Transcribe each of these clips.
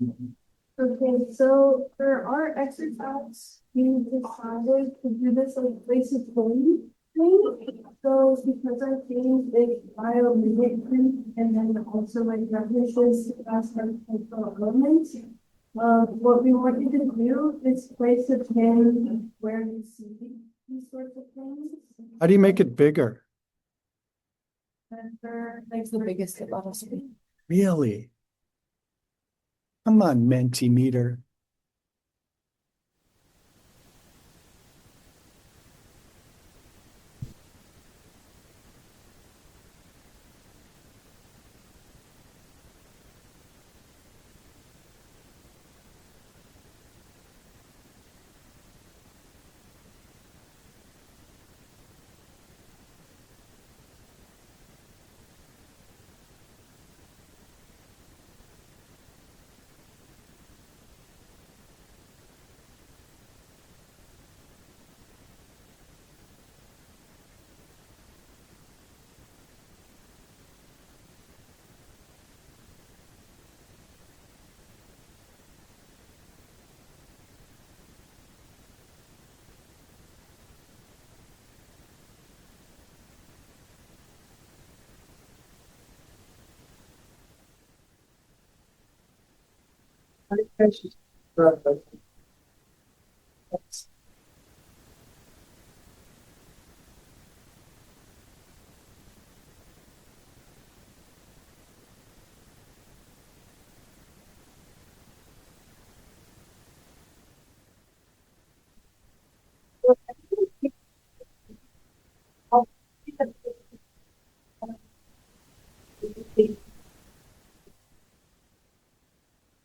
Okay, so for our exercise, we decided to do this like place of home thing. So because I think it's biomimicry and then also like references to aspect cultural elements. What we want you to do is place a pin where you see these sorts of things. How do you make it bigger? And for like the biggest at level three. Really? Come on, Mentimeter.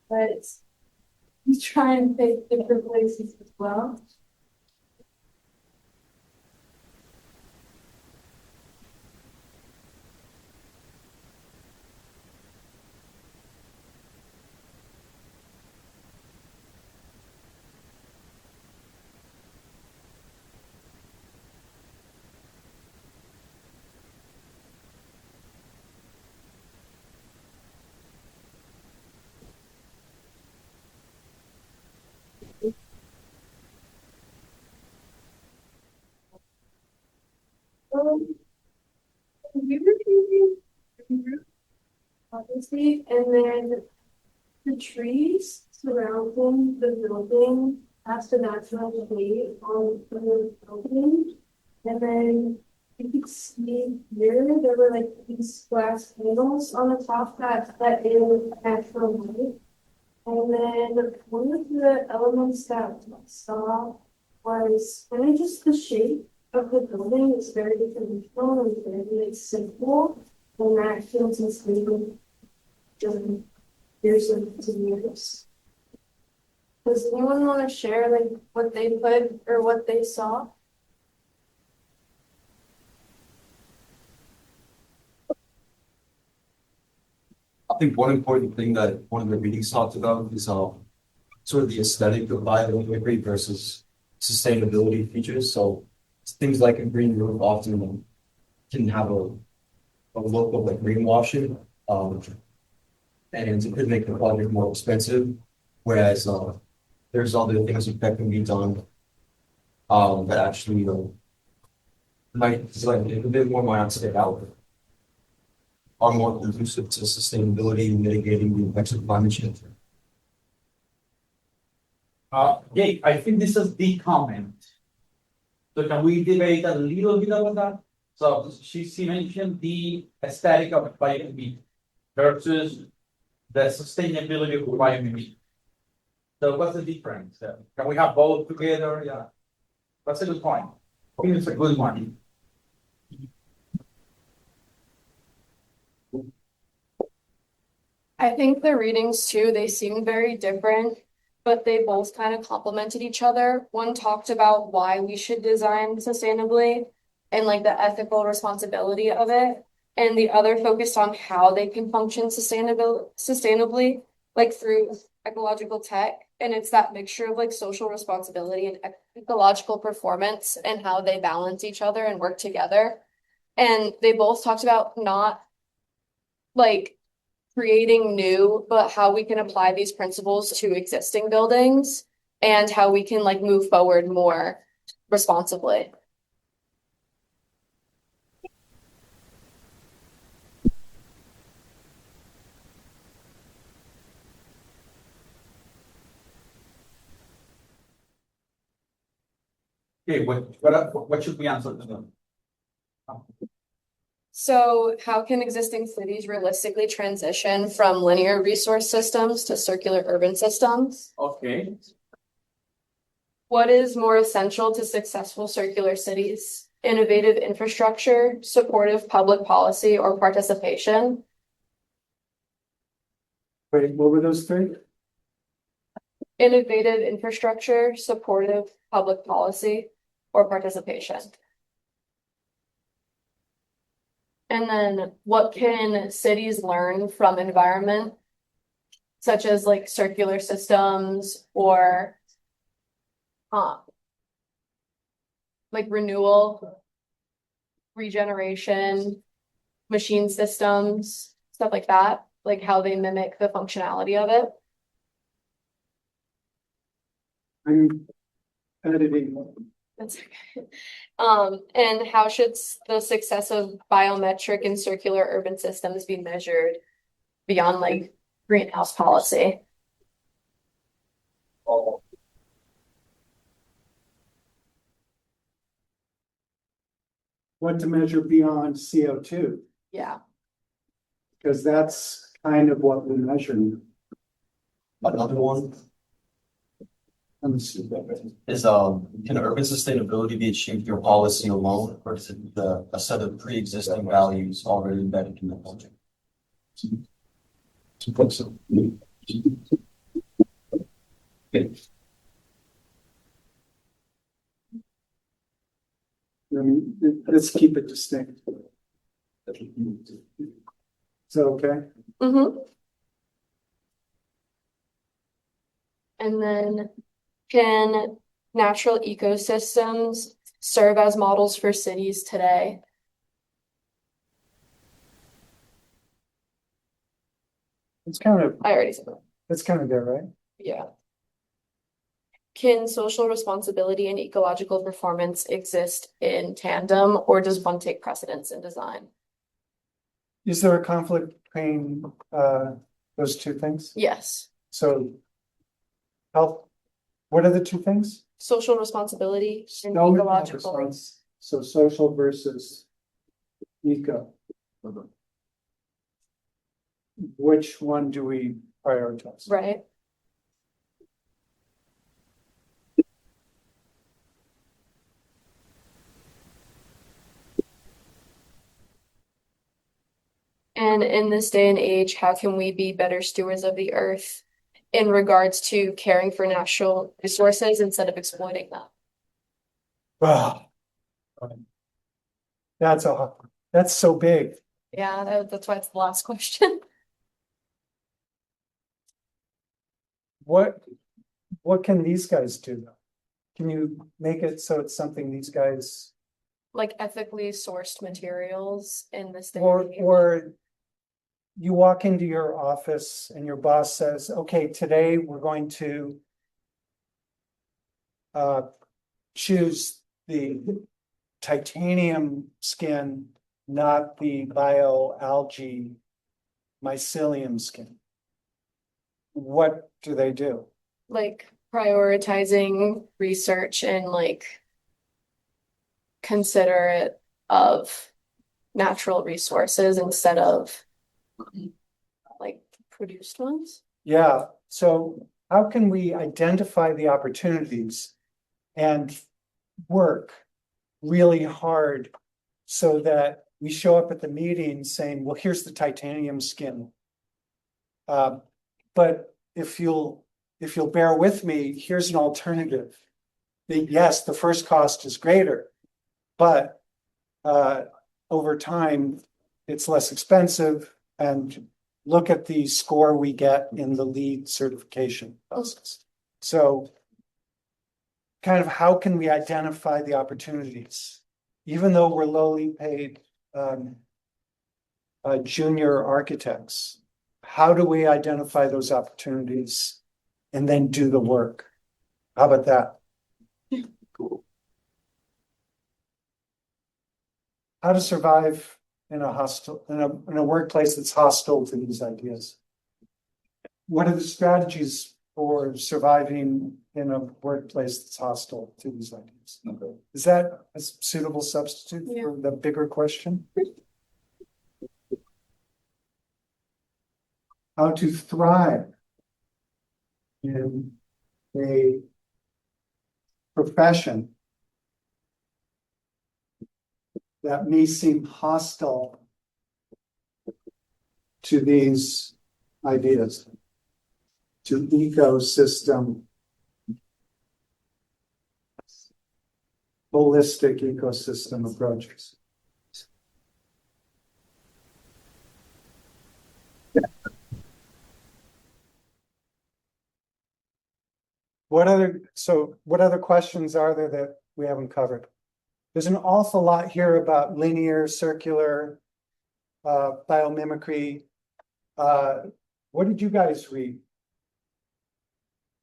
But we try and pick different places as well. Um, we were thinking, obviously, and then the trees surrounding the building has to naturally shade on the building. And then you could see here, there were like these glass panels on the top that let in natural light. And then one of the elements that I saw was kind of just the shape of the building is very traditional and very like, simple. And that feels misleading during years and years. Does anyone want to share like what they put or what they saw? I think one important thing that one of the readings talked about is sort of the aesthetic of biomimicry versus sustainability features. So things like a green roof often can have a look of like greenwashing, and it could make the project more expensive. Whereas there's other things that can be done that actually might like a bit more might not stick out, are more conducive to sustainability and mitigating the effects of climate change. Yeah, I think this is the comment. So can we debate a little bit about that? So she mentioned the aesthetic of biomimicry versus the sustainability of biomimicry. So what's the difference? Can we have both together? Yeah, that's a good point. I think it's a good one. I think the readings too, they seem very different, but they both kind of complemented each other. One talked about why we should design sustainably and like the ethical responsibility of it, and the other focused on how they can function sustainably, like through ecological tech. And it's that mixture of like social responsibility and ecological performance and how they balance each other and work together. And they both talked about not like creating new, but how we can apply these principles to existing buildings and how we can like move forward more responsibly. Okay, what should we answer to them? So how can existing cities realistically transition from linear resource systems to circular urban systems? Okay, What is more essential to successful circular cities? Innovative infrastructure, supportive public policy, or participation? Wait, what were those three? Innovative infrastructure, supportive public policy, or participation? And then what can cities learn from environment, such as like circular systems or like renewal, regeneration, machine systems, stuff like that, like how they mimic the functionality of it. I'm editing. That's okay. And how should the success of biometric and circular urban systems be measured beyond like greenhouse policy? What to measure beyond CO2, Yeah. because that's kind of what we measure. Another one Let me see. is, can urban sustainability be achieved through policy alone, or is it a set of pre-existing values already embedded in the culture? Let's keep it distinct. Is that okay? Mm-hmm. And then can natural ecosystems serve as models for cities today? It's kind of, I already said that. it's kind of there, right? Yeah. Can social responsibility and ecological performance exist in tandem, or does one take precedence in design? Is there a conflict between those two things? Yes. So health, what are the two things? Social responsibility and No, not ecological. response. So social versus eco. Which one do we prioritize? Right. And in this day and age, how can we be better stewards of the earth in regards to caring for natural resources instead of exploiting them? Wow. That's so big. Yeah, that's why it's the last question. What can these guys do though? Can you make it so it's something these guys Like ethically sourced materials in this day or and age. or you walk into your office and your boss says, okay, today we're going to choose the titanium skin, not the bioalgae mycelium skin. What do they do? Like prioritizing research and like considerate of natural resources instead of like produced ones. Yeah, so how can we identify the opportunities and work really hard so that we show up at the meeting saying, well, here's the titanium skin. But if you'll bear with me, here's an alternative. Yes, the first cost is greater, but over time, it's less expensive, and look at the score we get in the LEED certification process. So kind of how can we identify the opportunities? Even though we're lowly paid junior architects, how do we identify those opportunities and then do the work? How about that? How to survive in a workplace that's hostile to these ideas? What are the strategies for surviving in a workplace that's hostile to these ideas? Is that a suitable substitute for the bigger question? How to thrive in a profession that may seem hostile to these ideas, to ecosystem, holistic ecosystem approaches. What other questions are there that we haven't covered? There's an awful lot here about linear, circular, biomimicry. What did you guys read?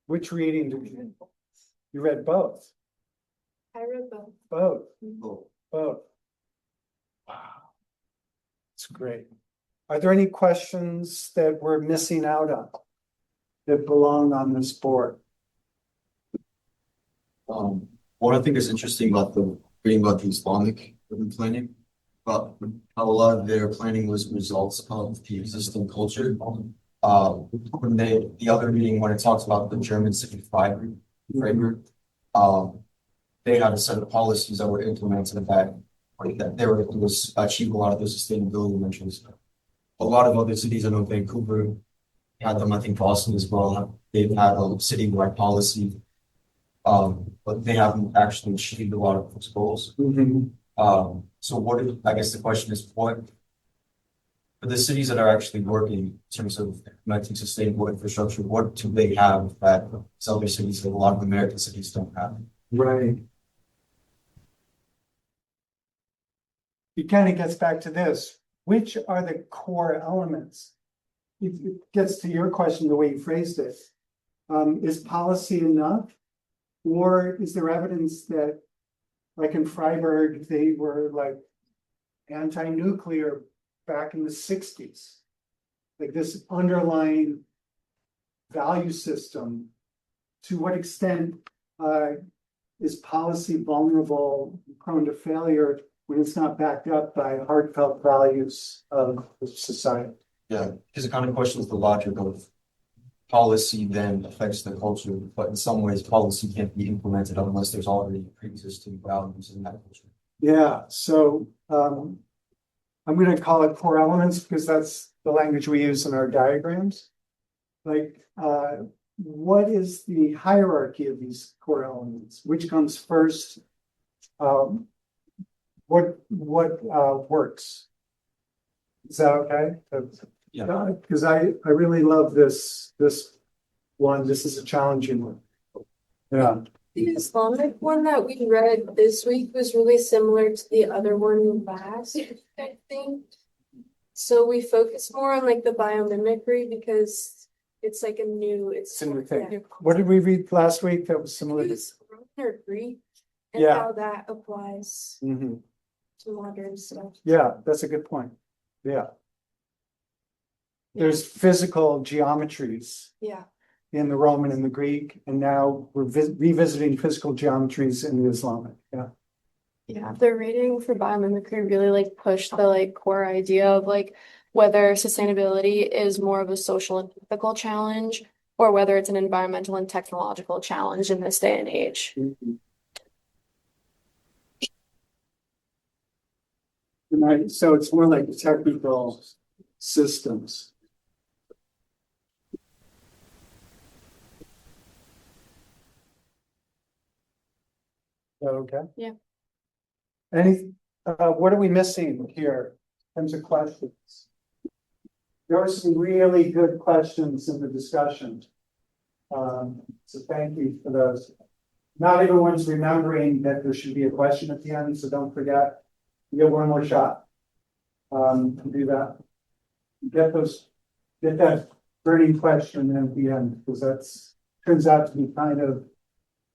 Which reading did you read? You read both? I read both. Both. Both. Wow. That's great. Are there any questions that we're missing out on that belong on this board? What I think is interesting about reading about the Islamic urban planning, but how a lot of their planning was results of the existing culture. When the other meeting, when it talks about the German city framework, they had a set of policies that were implemented that they were able to achieve a lot of the sustainability measures. A lot of other cities, I know Vancouver had them, I think Boston as well. They've had a citywide policy, but they haven't actually achieved a lot of those goals. So I guess the question is, what for the cities that are actually working in terms of implementing sustainable infrastructure, what do they have that some other cities, that a lot of American cities don't have? Right. It kind of gets back to this. Which are the core elements? It gets to your question, the way you phrased it. Is policy enough? Or is there evidence that, like in Freiburg, they were like anti-nuclear back in the 60s? Like this underlying value system, to what extent is policy vulnerable, prone to failure when it's not backed up by heartfelt values of society? Yeah, because it kind of questions the logic of policy then affects the culture, but in some ways policy can't be implemented unless there's already pre-existing values in that culture. Yeah, so I'm going to call it core elements because that's the language we use in our diagrams. Like, what is the hierarchy of these core elements? Which comes first? What works? Is that okay? Yeah. Because I really love this one. This is a challenging one. Yeah. The Islamic one that we read this week was really similar to the other one last, I think. So we focus more on like the biomimicry because it's like it's Similar thing. Yeah. What did we read last week that was similar? It was Roman or Greek and Yeah. how that applies Mhm. to modern stuff. Yeah, that's a good point. Yeah. There's physical geometries Yeah. in the Roman and the Greek, and now we're revisiting physical geometries in the Islamic. Yeah. Yeah, the reading for biomimicry really like pushed the like core idea of like whether sustainability is more of a social and ethical challenge or whether it's an environmental and technological challenge in this day and age. Right. So it's more like technical systems. Okay. Yeah. What are we missing here in terms of questions? There were some really good questions in the discussion. So thank you for those. Not everyone's remembering that there should be a question at the end, so don't forget. You get one more shot to do that. Get those get that burning question at the end, because that's, turns out to be kind of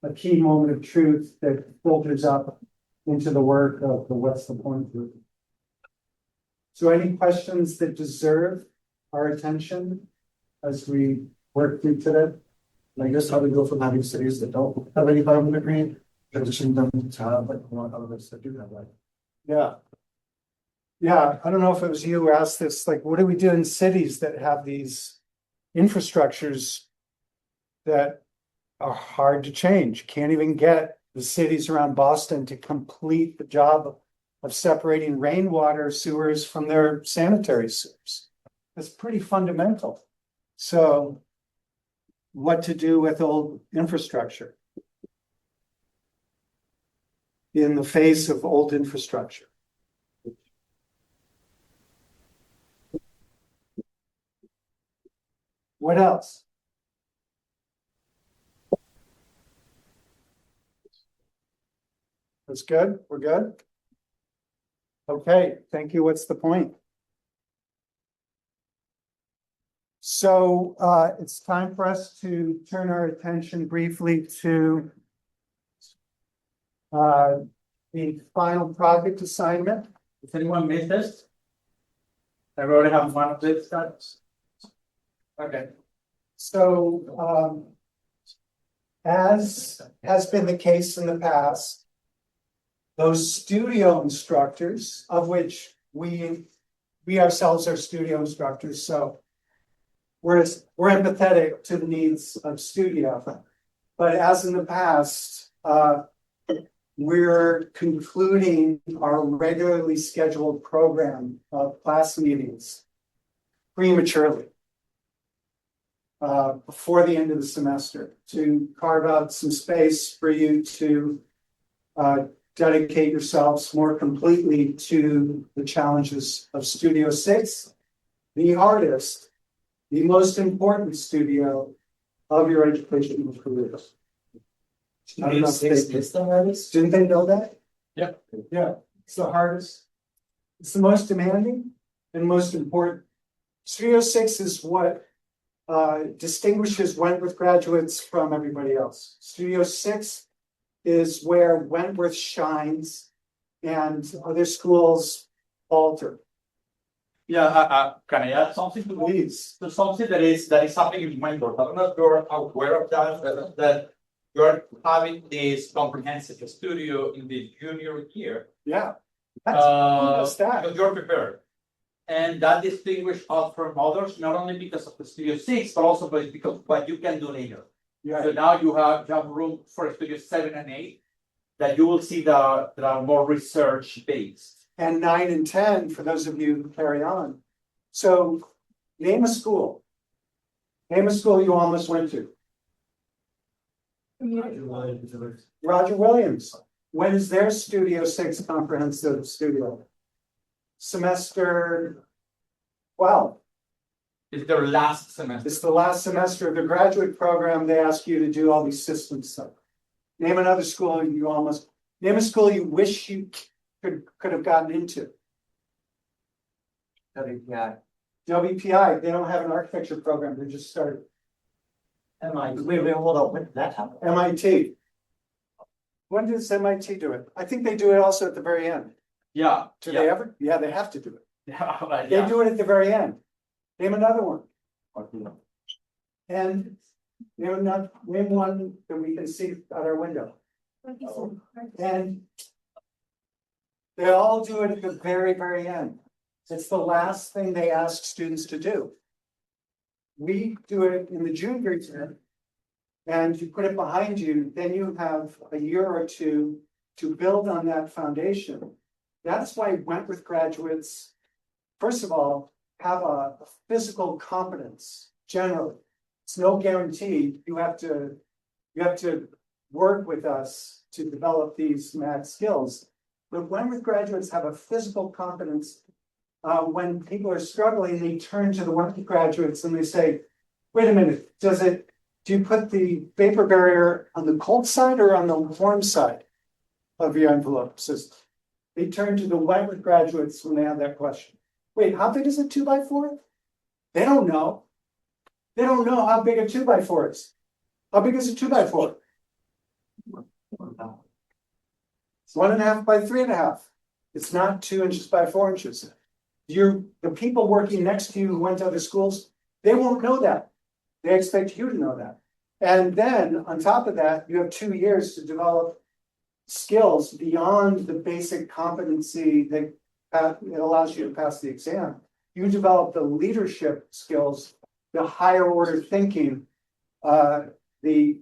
a key moment of truth that filters up into the work of the what's the point group. So any questions that deserve our attention as we work through today? I guess how we go from having cities that don't have any biomimicry, transition them to have like one others that do have that. Yeah. Yeah, I don't know if it was you who asked this, like, what do we do in cities that have these infrastructures that are hard to change? Can't even get the cities around Boston to complete the job of separating rainwater sewers from their sanitary sewers. That's pretty fundamental. So what to do with old infrastructure in the face of old infrastructure? What else? That's good. We're good. Okay, thank you. What's the point? So it's time for us to turn our attention briefly to the final project assignment. Does anyone miss this? I already have one of these steps. Okay. So as has been the case in the past, those studio instructors, of which we ourselves are studio instructors, so we're empathetic to the needs of studio. But as in the past, we're concluding our regularly scheduled program of class meetings prematurely before the end of the semester to carve out some space for you to dedicate yourselves more completely to the challenges of Studio 6, the hardest, the most important studio of your educational career. I don't know if it's the hardest. Didn't they know that? Yeah. Yeah, it's the hardest. It's the most demanding and most important. Studio 6 is what distinguishes Wentworth graduates from everybody else. Studio 6 is where Wentworth shines and other schools falter. Yeah, can I add something to this? Please. So something that is happening in Wentworth. I don't know if you're aware of that you're having this comprehensive studio in the junior year. Yeah. That's, who does that? Because you're prepared. And that distinguishes us from others, not only because of the Studio 6, but also because of what you can do later. Yeah. So now you have room for Studio 7 and 8 that you will see that are more research based. And 9 and 10 for those of you who carry on. So name a school. Name a school you almost went to. Roger Williams. When is their Studio 6 comprehensive studio? Semester 12. It's their last semester. It's the last semester of the graduate program. They ask you to do all these system stuff. Name another school name a school you wish you could have gotten into. WPI. WPI, they don't have an architecture program. They just started. MIT. Wait, hold on. When did that happen? MIT. When does MIT do it? I think they do it also at the very end. Yeah. Do they ever? Yeah, they have to do it. Yeah. They do it at the very end. Name another one. And name one that we can see out our window. And they all do it at the very, very end. It's the last thing they ask students to do. We do it in the junior year, and you put it behind you, then you have a year or two to build on that foundation. That's why Wentworth graduates, first of all, have a physical competence generally. It's no guarantee. You have to work with us to develop these math skills. But Wentworth graduates have a physical competence. When people are struggling, they turn to the Wentworth graduates and they say, wait a minute, do you put the vapor barrier on the cold side or on the warm side of your envelope system? They turn to the Wentworth graduates when they have that question. Wait, how big is a 2x4? They don't know. They don't know how big a 2x4 is. How big is a 2x4? It's 1.5 by 3.5. It's not 2 inches by 4 inches. The people working next to you who went to other schools, they won't know that. They expect you to know that. And then on top of that, you have 2 years to develop skills beyond the basic competency that it allows you to pass the exam. You develop the leadership skills, the higher order thinking, the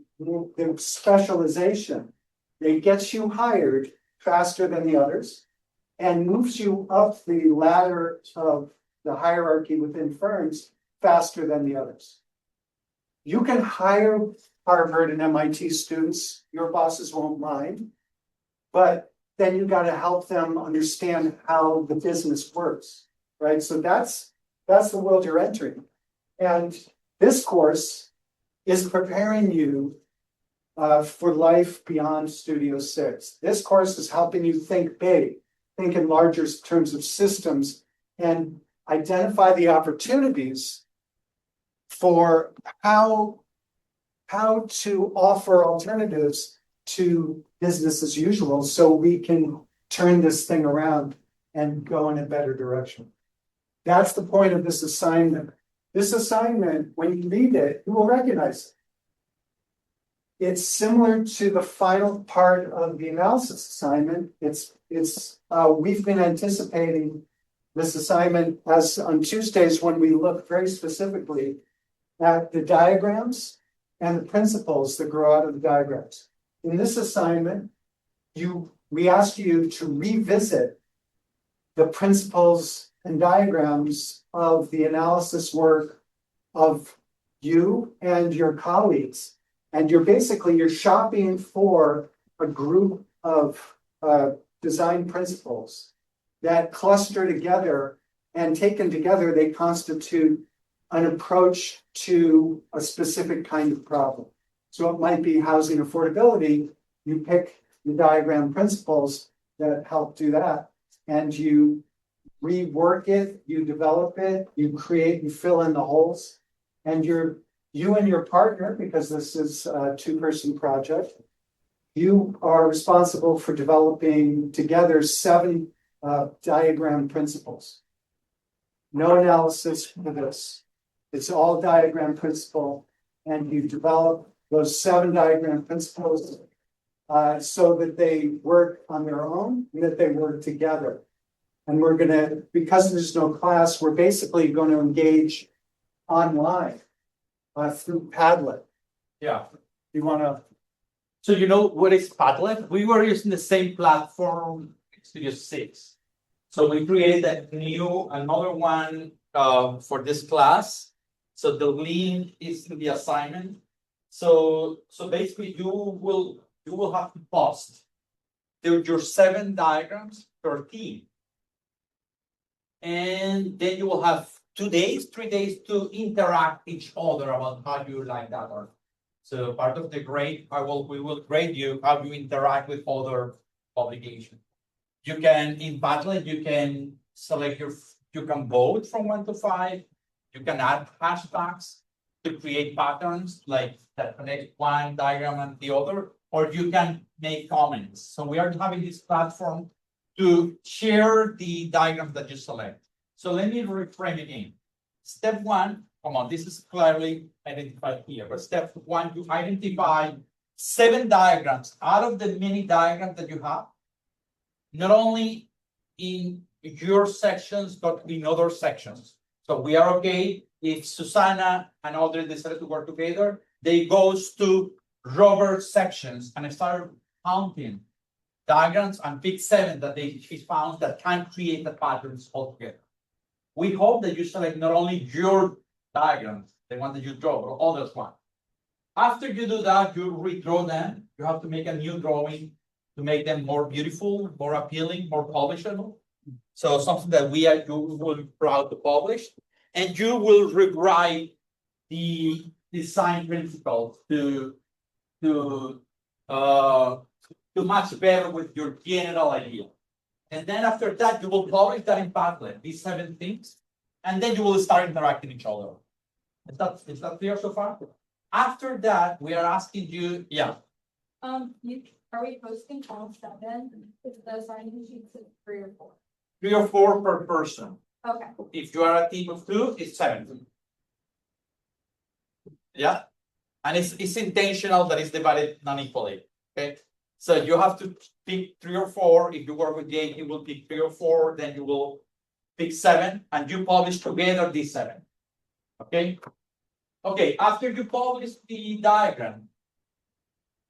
specialization. It gets you hired faster than the others and moves you up the ladder of the hierarchy within firms faster than the others. You can hire Harvard and MIT students, your bosses won't mind, but then you got to help them understand how the business works, right? So that's the world you're entering. And this course is preparing you for life beyond Studio 6. This course is helping you think big, think in larger terms of systems, and identify the opportunities for how to offer alternatives to business as usual so we can turn this thing around and go in a better direction. That's the point of this assignment. This assignment, when you read it, you will recognize it. It's similar to the final part of the analysis assignment. We've been anticipating this assignment as on Tuesdays when we look very specifically at the diagrams and the principles that grow out of the diagrams. In this assignment, we asked you to revisit the principles and diagrams of the analysis work of you and your colleagues. And you're shopping for a group of design principles that cluster together, and taken together, they constitute an approach to a specific kind of problem. So it might be housing affordability. You pick the diagram principles that help do that, and you rework it, you develop it, you create, you fill in the holes, and you and your partner, because this is a 2-person project, you are responsible for developing together 7 diagram principles. No analysis for this. It's all diagram principle, and you develop those 7 diagram principles so that they work on their own and that they work together. And we're gonna, because there's no class, we're basically going to engage online through Padlet. Yeah. You want to? So you know what is Padlet? We were using the same platform in Studio 6. So we created another one for this class. So the link is in the assignment. So basically you will have to post your 7 diagrams per team. And then you will have 3 days to interact each other about how you like that art. So part of the grade, we will grade you how you interact with other publications. You can, in Padlet, you can select you can vote from 1 to 5. You can add hashtags to create patterns like that connect one diagram and the other, or you can make comments. So we are having this platform to share the diagrams that you select. So let me reframe again. Step 1, come on, this is clearly identified here, but step 1, you identify 7 diagrams out of the many diagrams that you have, not only in your sections, but in other sections. So we are okay if Susanna and Audrey decided to work together, they goes to Robert's sections and start counting diagrams and pick 7 that she found that can create the patterns altogether. We hope that you select not only your diagrams, the one that you draw, but others one. After you do that, you redraw them. You have to make a new drawing to make them more beautiful, more appealing, more publishable. So something that you will be proud to publish. And you will rewrite the design principles to match better with your general idea. And then after that, you will publish that in Padlet, these 7 things. and then you will start interacting each other. Is that clear so far? After that, we are asking you, yeah, Are we posting all 7? Is the sign-in sheet 3 or 4? 3 or 4 per person. Okay. If you are a team of 2, it's 7. Yeah, and it's intentional that it's divided non-equally. Okay, so you have to pick 3 or 4. If you work with Jake, you will pick 3 or 4. Then you will pick 7, and you publish together these 7. Okay. Okay. After you publish the diagram,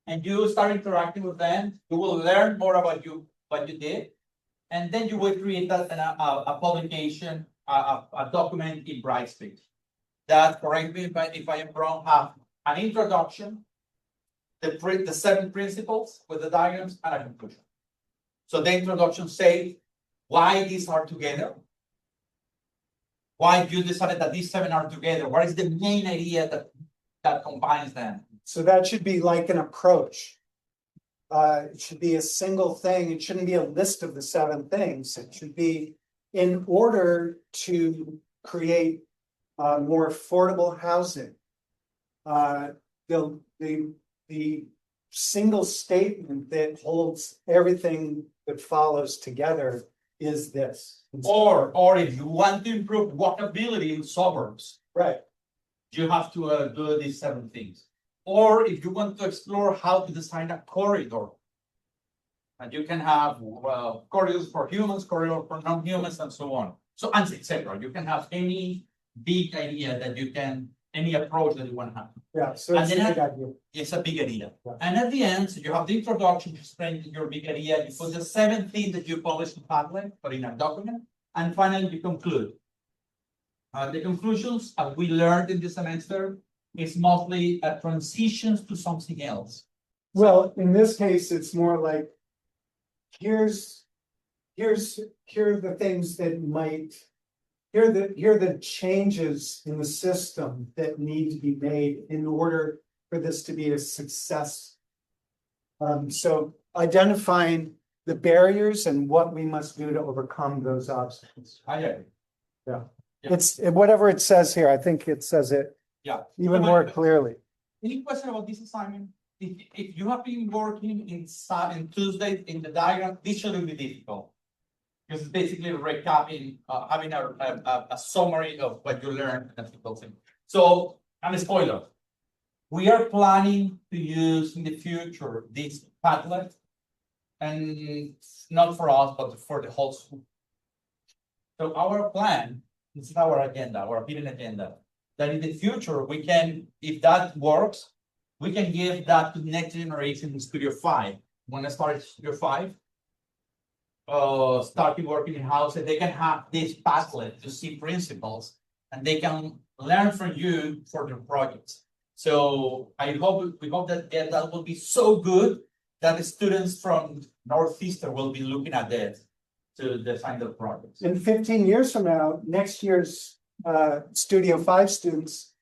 and you start interacting with them, you will learn more about what you did, and then you will create a publication, a document in Brightspeed. That, correct me if I am wrong, have an introduction, the 7 principles with the diagrams, and a conclusion. So the introduction says why these are together, why you decided that these 7 are together, what is the main idea that combines them. So that should be like an approach. It should be a single thing. It shouldn't be a list of the 7 things. It should be in order to create more affordable housing. The single statement that holds everything that follows together is this. Or if you want to improve walkability in suburbs, Right. you have to do these 7 things. Or if you want to explore how to design a corridor, and you can have corridors for humans, corridors for non-humans, and so on. So, and etc. You can have any big idea that you can, any approach that you want to have. Yeah, so it's a And then big idea. It's a big idea. Yeah. And at the end, so you have the introduction, you explain your big idea, you put the 7 things that you publish in Padlet or in a document, and finally you conclude. The conclusions, as we learned in this semester, is mostly a transitions to something else. Well, in this case, it's more like, here are the things that might, here are the changes in the system that need to be made in order for this to be a success. So identifying the barriers and what we must do to overcome those obstacles. I agree. Yeah. Yeah. It's whatever it says here, I think it says it Yeah. even more clearly. Any question about this assignment? If you have been working in Tuesday in the diagram, this shouldn't be difficult. Because it's basically recapping, having a summary of what you learned and difficult thing. So, and a spoiler, we are planning to use in the future this Padlet, and not for us, but for the whole school. So our plan, this is our agenda, our hidden agenda, that in the future we can, if that works, we can give that to the next generation in Studio 5. When I start Studio 5, starting working in house, they can have this Padlet to see principles, and they can learn from you for their projects. So we hope that that will be so good that the students from Northeastern will be looking at that to design their projects. In 15 years from now, next year's Studio 5 students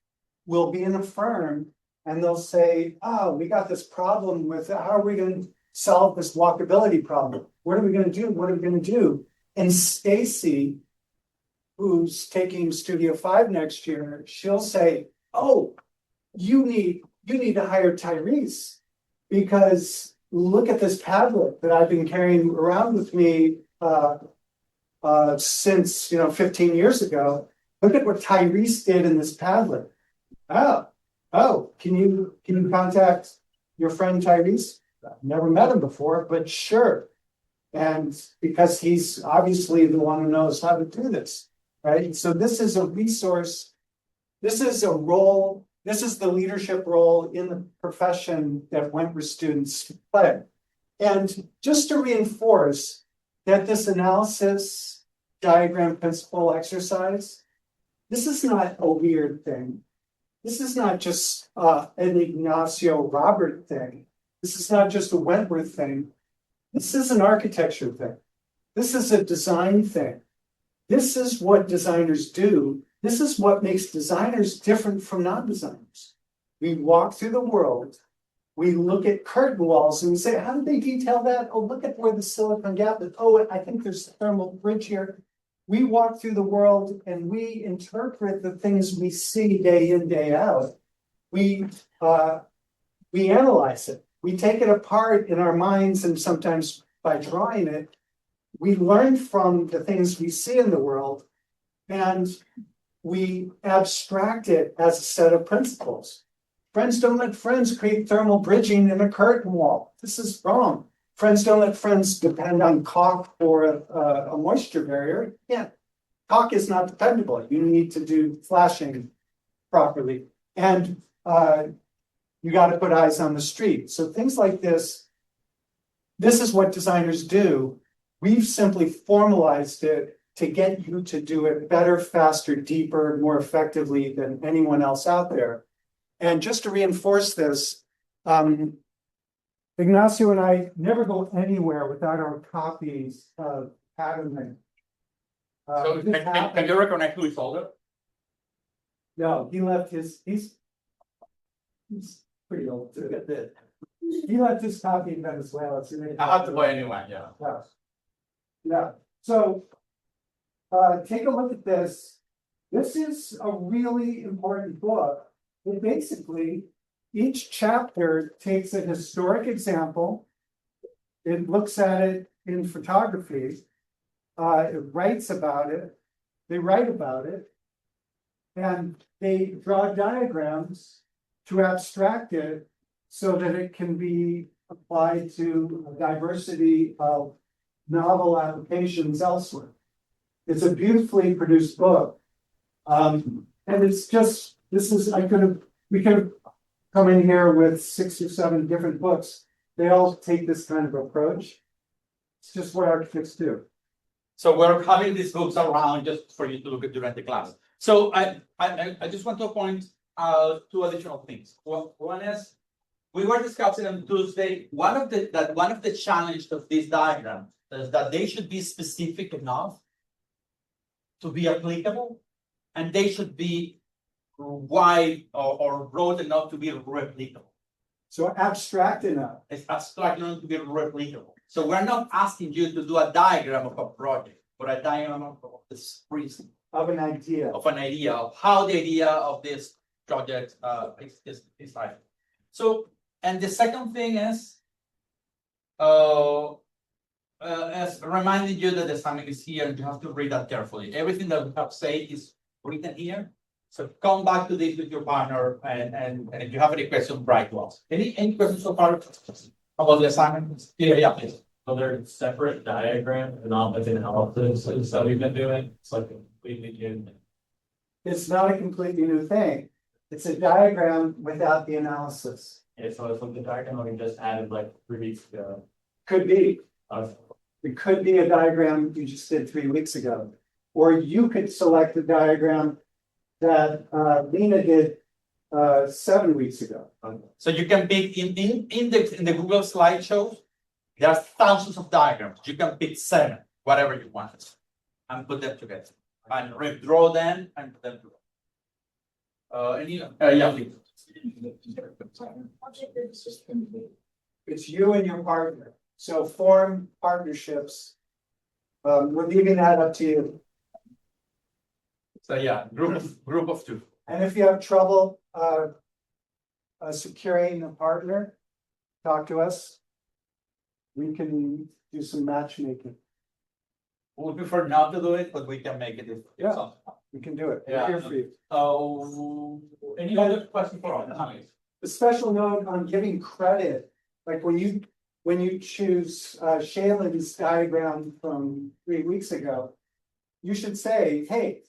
will be in a firm and they'll say, oh, we got this problem with, how are we going to solve this walkability problem? What are we going to do? What are we going to do? And Stacy, who's taking Studio 5 next year, she'll say, oh, you need to hire Tyrese, because look at this Padlet that I've been carrying around with me since 15 years ago. Look at what Tyrese did in this Padlet. Oh, can you contact your friend Tyrese? I've never met him before, but sure. And because he's obviously the one who knows how to do this, right? So this is a resource. This is a role. This is the leadership role in the profession that Wentworth students play. And just to reinforce that this analysis diagram principle exercise, this is not a weird thing. This is not just an Ignacio Robert thing. This is not just a Wentworth thing. This is an architecture thing. This is a design thing. This is what designers do. This is what makes designers different from non-designers. We walk through the world, we look at curtain walls and we say, how did they detail that? Oh, look at where the silicon gap is. Oh, I think there's a thermal bridge here. we walk through the world and we interpret the things we see day in, day out. We analyze it. We take it apart in our minds, and sometimes by drawing it, we learn from the things we see in the world, and we abstract it as a set of principles. Friends don't let friends create thermal bridging in a curtain wall. This is wrong. Friends don't let friends depend on caulk for a moisture barrier. Yeah, caulk is not dependable. You need to do flashing properly. And you got to put eyes on the street. So things like this is what designers do. We've simply formalized it to get you to do it better, faster, deeper, more effectively than anyone else out there. And just to reinforce this, Ignacio and I never go anywhere without our copies of patterning. So can you recognize who is older? No, he left he's pretty old too. He left his copy in Venezuela. So I have to buy a new one, yeah. Yeah. So take a look at this. This is a really important book. It basically, each chapter takes a historic example. It looks at it in photography. It writes about it. They write about it. And they draw diagrams to abstract it so that it can be applied to a diversity of novel applications elsewhere. It's a beautifully produced book. And it's just, we could have come in here with 6 or 7 different books. They all take this kind of approach. It's just what architects do. So we're having these books around just for you to look at during the class. So I just want to point out 2 additional things. One is, we were discussing on Tuesday, one of the challenges of this diagram is that they should be specific enough to be applicable, and they should be wide or broad enough to be replicable. So abstract enough. It's abstract enough to be replicable. So we're not asking you to do a diagram of a project, but a diagram of this reason. Of an idea. Of an idea of how the idea of this project is like. So, and the second thing is, as reminding you that the assignment is here, and you have to read that carefully. Everything that we have said is written here. So come back to this with your partner, and if you have any questions, write to us. Any questions so far about the assignment? Yeah, please. So they're separate diagrams and not like analysis that we've been doing. It's like a completely new. It's not a completely new thing. It's a diagram without the analysis. Yeah, so it's like the diagram we just added like 3 weeks ago. Could be. Uh, It could be a diagram you just did 3 weeks ago. Or you could select a diagram that Lena did 7 weeks ago. So you can pick in the Google slideshows, there are thousands of diagrams. You can pick 7, whatever you want, and put them together. And redraw them and put them together. Yeah, please. It's you and your partner. So form partnerships. We're leaving that up to you. So yeah, group of 2. And if you have trouble securing a partner, talk to us. We can do some matchmaking. We prefer not to do it, but we can make it if Yeah. so. We can do it. We're Yeah. here for you. Any other question for us? The special note on giving credit, like when you choose Shaylin's diagram from 3 weeks ago, you should say, hey,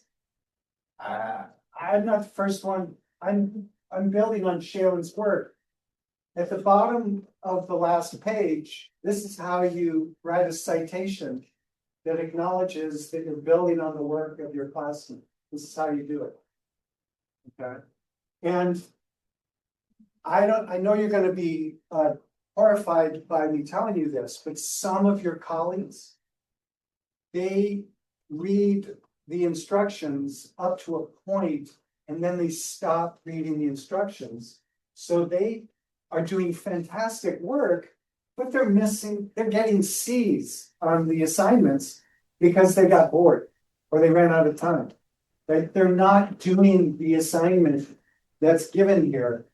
I'm not the first one. I'm building on Shaylin's work. At the bottom of the last page, this is how you write a citation that acknowledges that you're building on the work of your classmate. This is how you do it. Okay. And I know you're going to be horrified by me telling you this, but some of your colleagues, they read the instructions up to a point and then they stop reading the instructions. So they are doing fantastic work, but they're getting C's on the assignments because they got bored or they ran out of time. Right? They're not doing the assignment that's given here.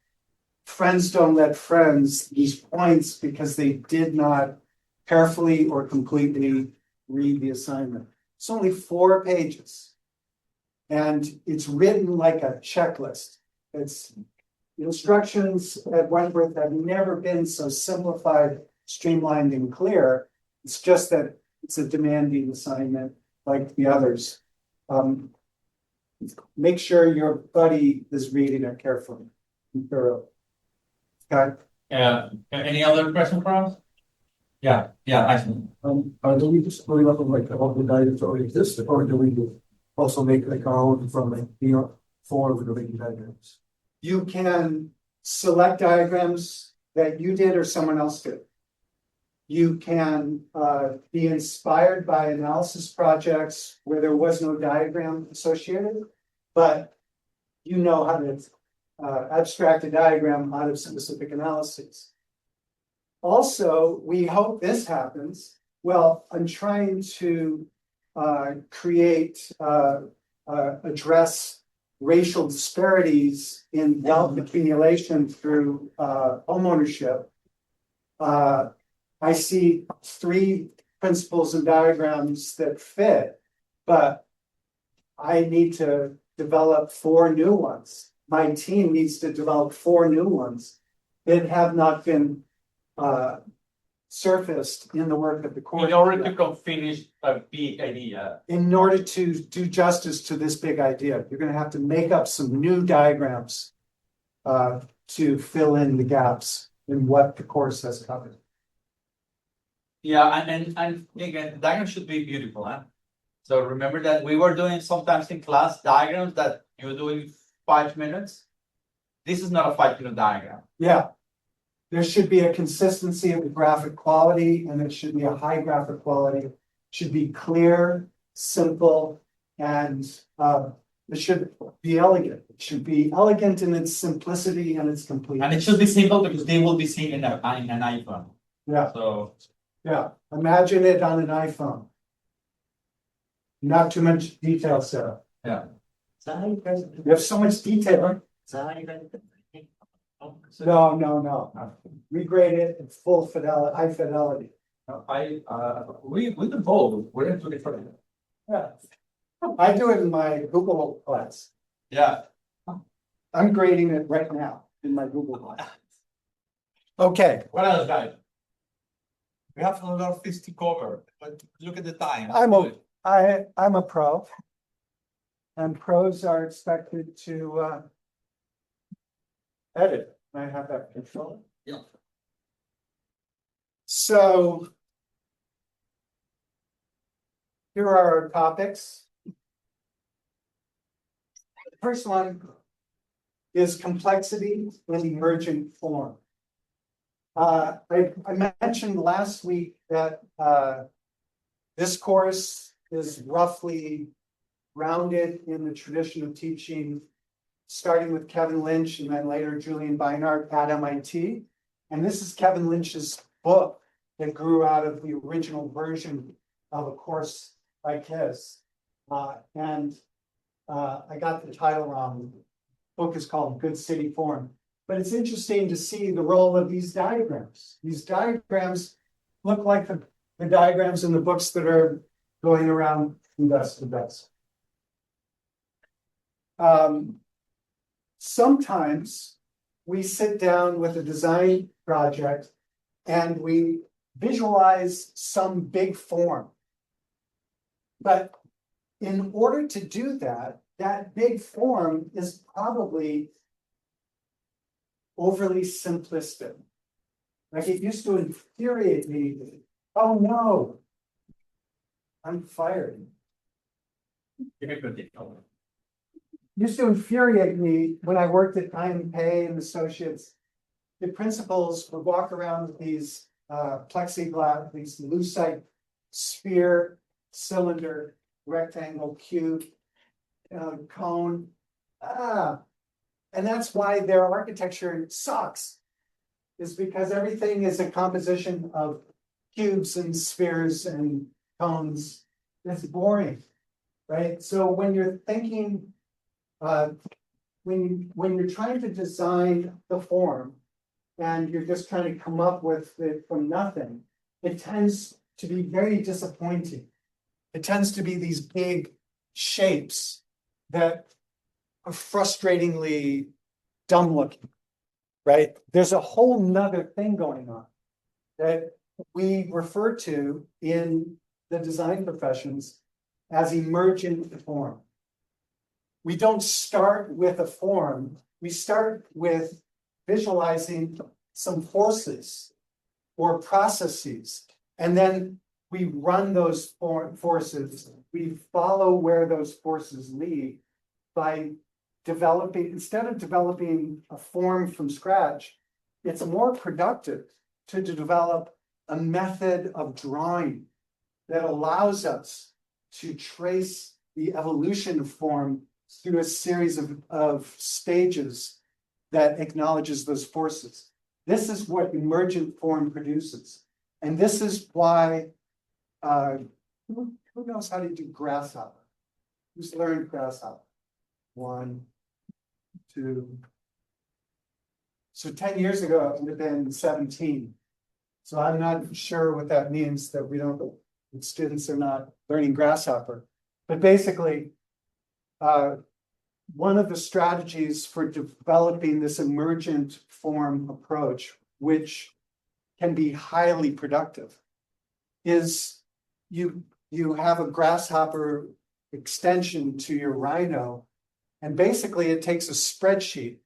Friends don't let friends these points because they did not carefully or completely read the assignment. It's only 4 pages. And it's written like a checklist. It's the instructions at Wentworth have never been so simplified, streamlined, and clear. It's just that it's a demanding assignment like the others. Make sure your buddy is reading it carefully and thorough. Okay. Any other question for us? Yeah, I see. Do we just put up like all the diagrams already exist, or do we also make like our own from like form of the diagrams? You can select diagrams that you did or someone else did. You can be inspired by analysis projects where there was no diagram associated, but you know how to abstract a diagram out of specific analyses. Also, we hope this happens. Well, I'm trying to address racial disparities in wealth accumulation through homeownership. I see 3 principles and diagrams that fit, but I need to develop 4 new ones. My team needs to develop 4 new ones that have not been surfaced in the work of the course. In order to finish a big idea. In order to do justice to this big idea, you're going to have to make up some new diagrams to fill in the gaps in what the course has covered. Yeah, and again, diagrams should be beautiful, huh? So remember that we were doing sometimes in class diagrams that you do in 5 minutes. This is not a 5-minute diagram. Yeah. There should be a consistency of the graphic quality, and it should be a high graphic quality. It should be clear, simple, and it should be elegant. It should be elegant in its simplicity and its completeness. And it should be simple because they will be seen in an iPhone. Yeah, So yeah. Imagine it on an iPhone. Not too much detail, Sarah. yeah. You have so much detail. No. We grade it at full fidelity, high fidelity. We do both. We're into different. Yeah. I do it in my Google class. Yeah. I'm grading it right now in my Google class. Okay, What else, guys? We have a lot of things to cover, but look at the time. I'm a pro. And pros are expected to edit. I have that control. Yeah. So here are our topics. The first one is complexity in emergent form. I mentioned last week that this course is roughly grounded in the tradition of teaching, starting with Kevin Lynch and then later Julian Beinart at MIT. And this is Kevin Lynch's book that grew out of the original version of a course like his. I got the title wrong. The book is called Good City Form. But it's interesting to see the role of these diagrams. These diagrams look like the diagrams in the books that are going around from desk to desk. Sometimes we sit down with a design project and we visualize some big form. But in order to do that, that big form is probably overly simplistic. Like it used to infuriate me. Oh no, I'm fired. Used to infuriate me when I worked at Iron Pay and Associates. The principals would walk around with these plexiglass, these lucite sphere, cylinder, rectangle, cube, cone. And that's why their architecture sucks, is because everything is a composition of cubes and spheres and cones. It's boring. right? So when you're thinking, when you're trying to design the form and you're just trying to come up with it from nothing, it tends to be very disappointing. It tends to be these big shapes that are frustratingly dumb looking, right? There's a whole nother thing going on that we refer to in the design professions as emergent form. We don't start with a form, we start with visualizing some forces or processes, and then we run those forces, we follow where those forces lead by developing, instead of developing a form from scratch, it's more productive to develop a method of drawing that allows us to trace the evolution of form through a series of stages that acknowledges those forces. This is what emergent form produces. And this is why, who knows how to do grasshopper? Who's learned grasshopper? 1, 2. So 10 years ago, it would have been 17. So I'm not sure what that means that that students are not learning grasshopper. But basically, one of the strategies for developing this emergent form approach, which can be highly productive, is you have a grasshopper extension to your Rhino, and basically it takes a spreadsheet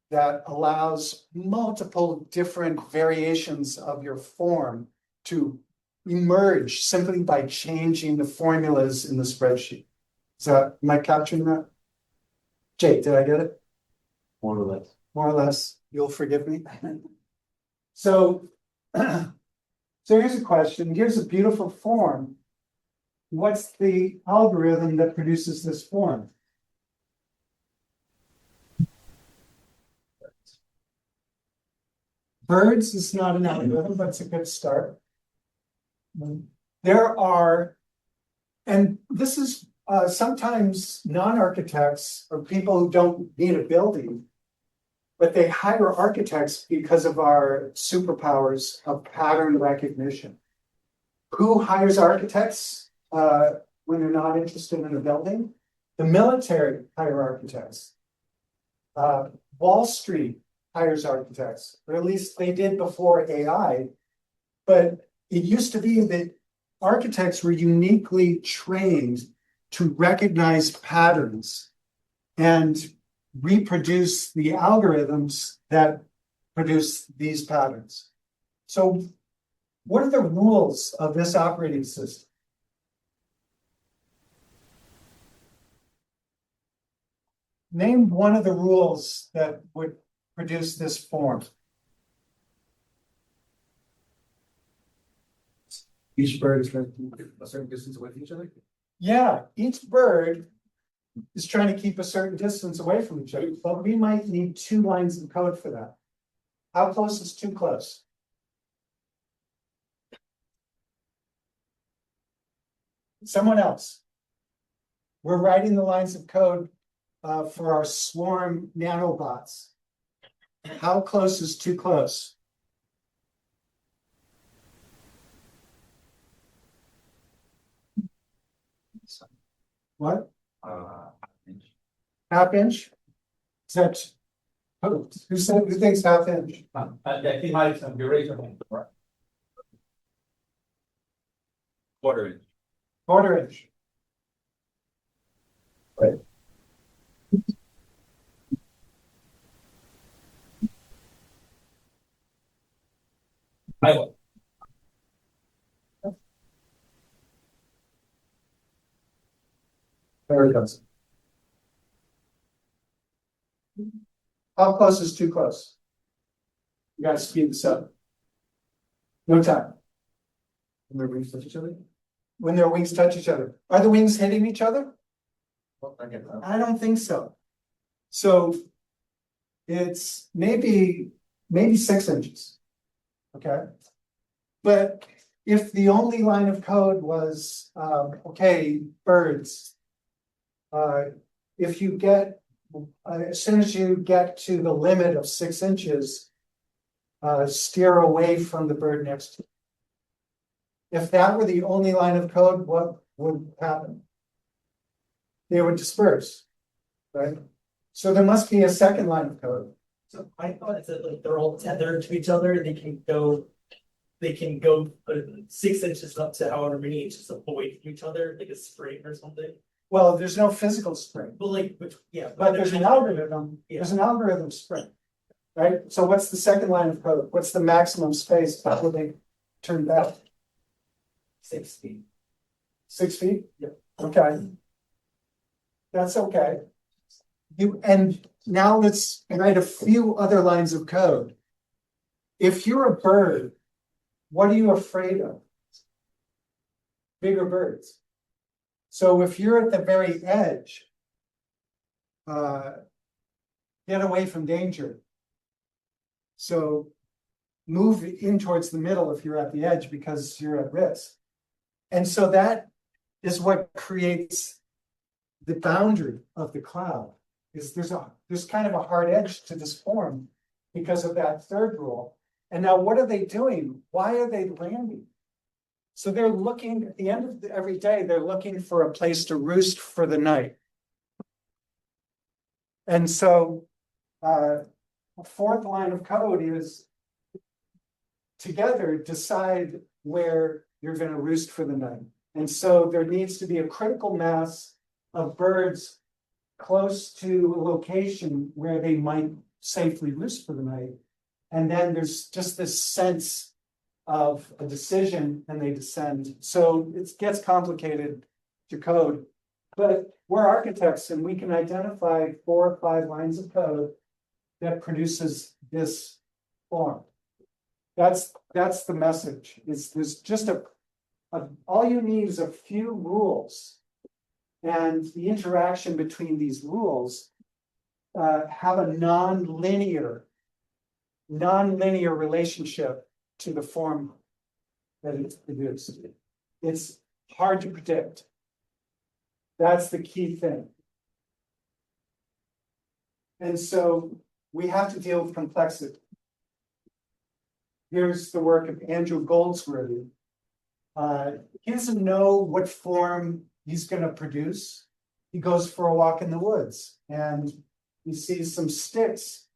that allows multiple different variations of your form to emerge simply by changing the formulas in the spreadsheet. Am I capturing that? Jake, did I get it? More or less. More or less, you'll forgive me. So, so here's a question. Here's a beautiful form. What's the algorithm that produces this form? Birds is not an algorithm, but it's a good start. There are, and this is sometimes non-architects or people who don't need a building, but they hire architects because of our superpowers of pattern recognition. Who hires architects when they're not interested in a building? The military hire architects. Wall Street hires architects, or at least they did before AI. But it used to be that architects were uniquely trained to recognize patterns and reproduce the algorithms that produce these patterns. So what are the rules of this operating system? Name one of the rules that would produce this form. Each bird is trying to keep a certain distance away from each other. Yeah, each bird is trying to keep a certain distance away from each other, but we might need 2 lines of code for that. How close is too close? Someone else. We're writing the lines of code for our swarm nanobots. How close is too close? What? Half inch? Is that, who thinks half inch? I think my configuration. Quarter inch. Quarter inch. Right. Very does. How close is too close? You gotta speed this up. No time. And their wings touch each other. When their wings touch each other. Are the wings hitting each other? Well, I get that. I don't think so. So it's maybe 6 inches. Okay. But if the only line of code was, okay, birds, if you get, as soon as you get to the limit of 6 inches, steer away from the bird next to you. If that were the only line of code, what would happen? They would disperse, right? So there must be a second line of code. So I thought it's that like they're all tethered to each other. They can go 6 inches up to however many inches away from each other, like a spring or something. Well, there's no physical spring, But like, which, yeah. but there's an algorithm. There's an algorithm spring, right? So what's the second line of code? What's the maximum space before they turn back? 6 feet. 6 feet? Yeah. Okay. That's okay. And now let's write a few other lines of code. If you're a bird, what are you afraid of? Bigger birds. So if you're at the very edge, get away from danger. So move in towards the middle if you're at the edge because you're at risk. And so that is what creates the boundary of the cloud. Is there's kind of a hard edge to this form because of that third rule. And now what are they doing? Why are they landing? So they're looking at the end of every day, they're looking for a place to roost for the night. And so a fourth line of code is together decide where you're going to roost for the night. And so there needs to be a critical mass of birds close to a location where they might safely roost for the night. And then there's just this sense of a decision and they descend. So it gets complicated to code, but we're architects and we can identify 4 or 5 lines of code that produces this form. That's the message. There's just all you need is a few rules, and the interaction between these rules have a non-linear relationship to the form that it's produced. It's hard to predict. That's the key thing. And so we have to deal with complexity. Here's the work of Andrew Goldsworthy. He doesn't know what form he's going to produce. He goes for a walk in the woods and he sees some sticks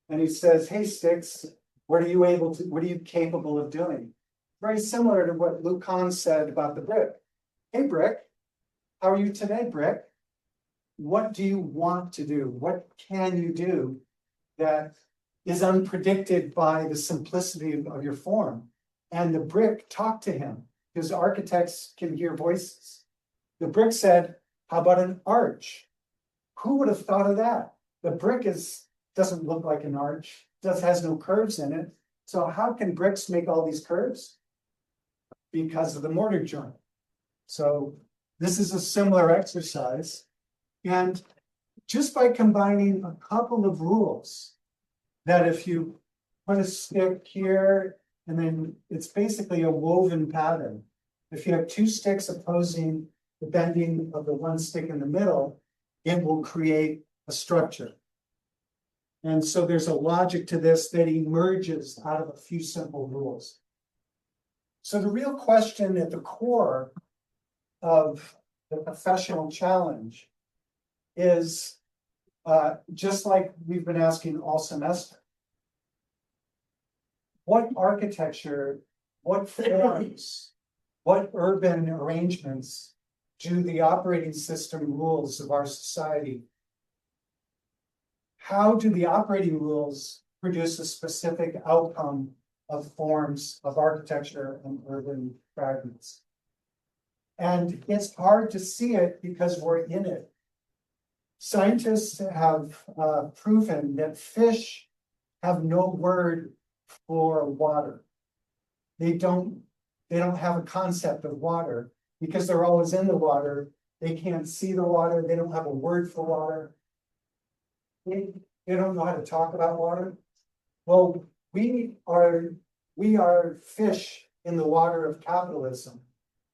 and he says, "Hey, sticks, what are you capable of doing?" Very similar to what Lucan said about the brick. "Hey, brick, how are you today, brick? What do you want to do? What can you do that is unpredicted by the simplicity of your form?" And the brick talked to him, because architects can hear voices. The brick said, "How about an arch? Who would have thought of that? The brick doesn't look like an arch, has no curves in it. So how can bricks make all these curves? Because of the mortar joint." So this is a similar exercise. And just by combining a couple of rules, that if you put a stick here, and then it's basically a woven pattern. If you have 2 sticks opposing the bending of the one stick in the middle, it will create a structure. And so there's a logic to this that emerges out of a few simple rules. So the real question at the core of the professional challenge is just like we've been asking all semester. What architecture, what forms, what urban arrangements do the operating system rules of our society? How do the operating rules produce a specific outcome of forms of architecture and urban fragments? And it's hard to see it because we're in it. Scientists have proven that fish have no word for water. They don't have a concept of water because they're always in the water. They can't see the water. They don't have a word for water. They don't know how to talk about water. Well, we are fish in the water of capitalism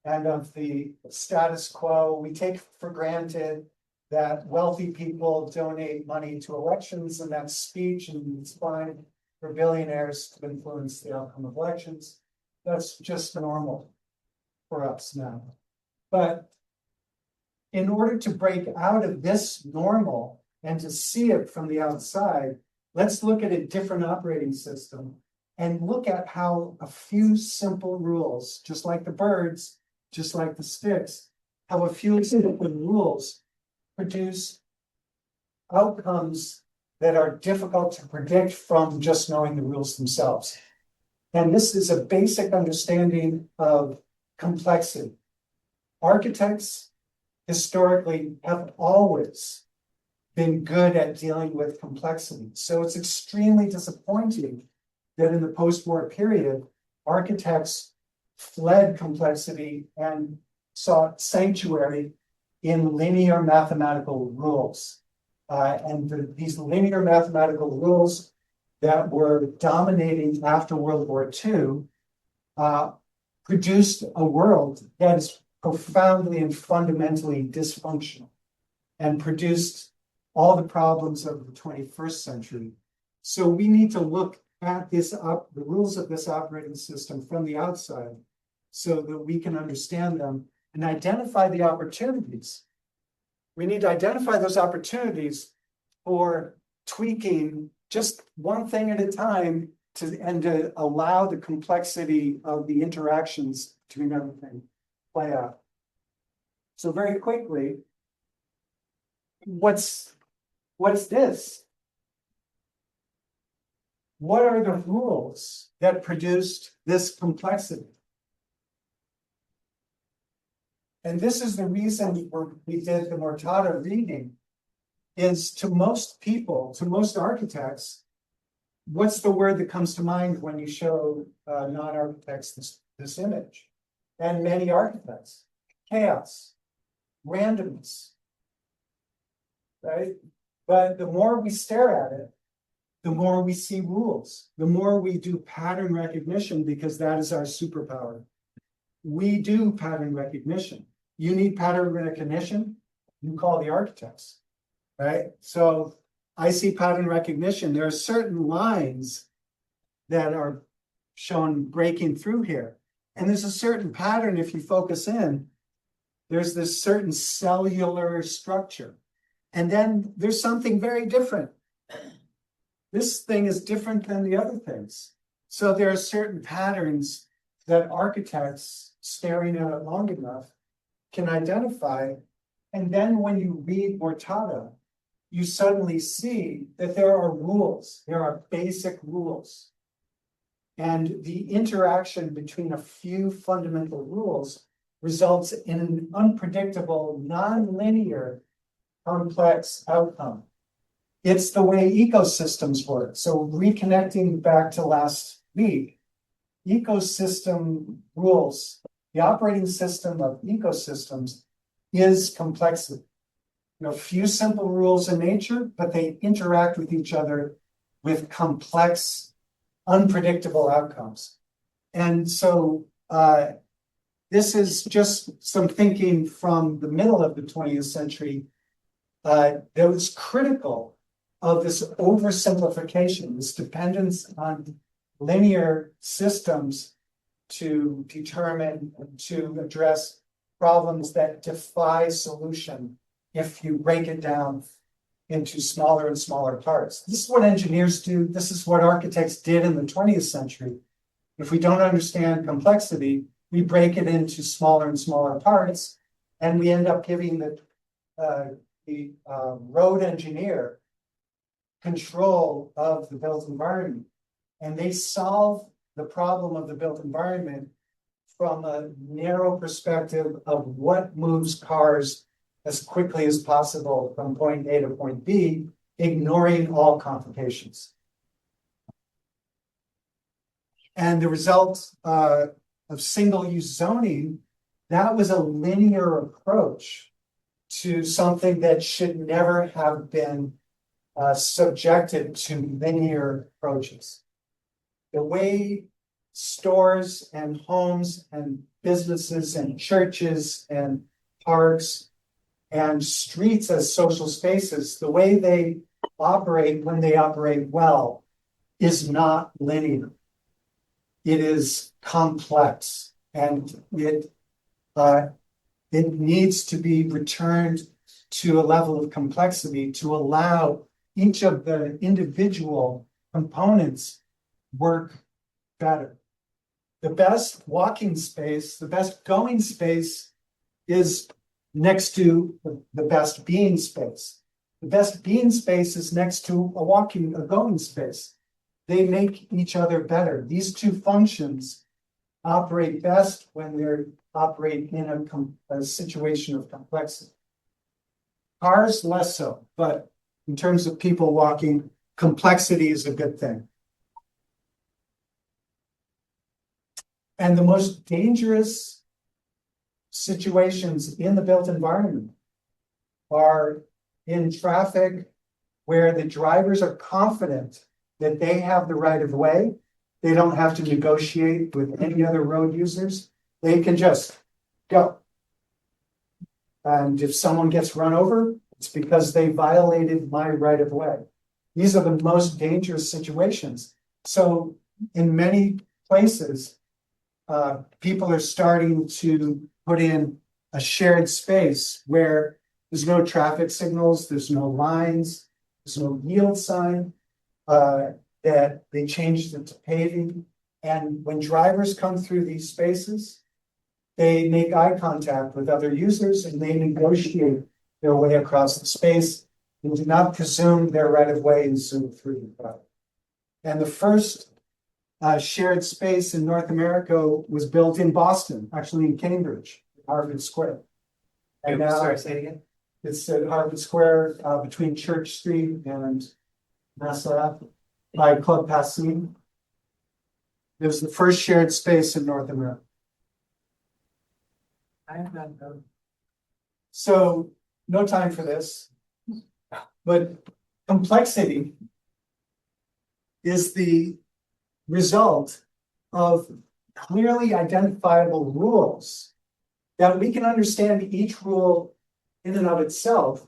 and of the status quo. We take for granted that wealthy people donate money to elections and that's speech and it's fine for billionaires to influence the outcome of elections. That's just normal for us now. But in order to break out of this normal and to see it from the outside, let's look at a different operating system and look at how a few simple rules, just like the birds, just like the sticks, how a few simple rules produce outcomes that are difficult to predict from just knowing the rules themselves. And this is a basic understanding of complexity. Architects historically have always been good at dealing with complexity. So it's extremely disappointing that in the post-war period, architects fled complexity and sought sanctuary in linear mathematical rules. These linear mathematical rules that were dominating after World War II produced a world that is profoundly and fundamentally dysfunctional and produced all the problems of the 21st century. So we need to look at the rules of this operating system from the outside so that we can understand them and identify the opportunities. We need to identify those opportunities for tweaking just one thing at a time to allow the complexity of the interactions between everything play out. So very quickly, what's this? What are the rules that produced this complexity? And this is the reason we did the Mortada reading, is to most people, to most architects, what's the word that comes to mind when you show non-architects this image? And many architects, chaos, randomness, right? But the more we stare at it, the more we see rules, the more we do pattern recognition, because that is our superpower. We do pattern recognition. You need pattern recognition, you call the architects, right? So I see pattern recognition. There are certain lines that are shown breaking through here. And there's a certain pattern, if you focus in, there's this certain cellular structure. And then there's something very different. This thing is different than the other things. So there are certain patterns that architects, staring at it long enough, can identify. And then when you read Mortada, you suddenly see that there are rules, there are basic rules. And the interaction between a few fundamental rules results in an unpredictable, non-linear, complex outcome. It's the way ecosystems work. So reconnecting back to last week, ecosystem rules, the operating system of ecosystems is complexity. Few simple rules in nature, but they interact with each other with complex, unpredictable outcomes. And so this is just some thinking from the middle of the 20th century that was critical of this oversimplification, this dependence on linear systems to determine and to address problems that defy solution if you break it down into smaller and smaller parts. This is what engineers do. This is what architects did in the 20th century. If we don't understand complexity, we break it into smaller and smaller parts, and we end up giving the road engineer control of the built environment. And they solve the problem of the built environment from a narrow perspective of what moves cars as quickly as possible from point A to point B, ignoring all complications. And the result of single-use zoning, that was a linear approach to something that should never have been subjected to linear approaches. The way stores and homes and businesses and churches and parks and streets as social spaces, the way they operate when they operate well is not linear. It is complex, and it needs to be returned to a level of complexity to allow each of the individual components work better. The best walking space, the best going space is next to the best being space. The best being space is next to a going space. They make each other better. These two functions operate best when they're operate in a situation of complexity. Cars less so, but in terms of people walking, complexity is a good thing. And the most dangerous situations in the built environment are in traffic where the drivers are confident that they have the right of way. They don't have to negotiate with any other road users. They can just go. And if someone gets run over, it's because they violated my right of way. These are the most dangerous situations. So in many places, people are starting to put in a shared space where there's no traffic signals, there's no lines, there's no yield sign, that they changed it to paving. And when drivers come through these spaces, they make eye contact with other users and they negotiate their way across the space and do not presume their right of way and zoom through the crowd. And the first shared space in North America was built in Boston, actually in Cambridge, Harvard Square. And now, Sorry, say it again. it's at Harvard Square between Church Street and Nassau by Club Passim. It was the first shared space in North America. I have not known. So no time for this, but complexity is the result of clearly identifiable rules that we can understand each rule in and of itself.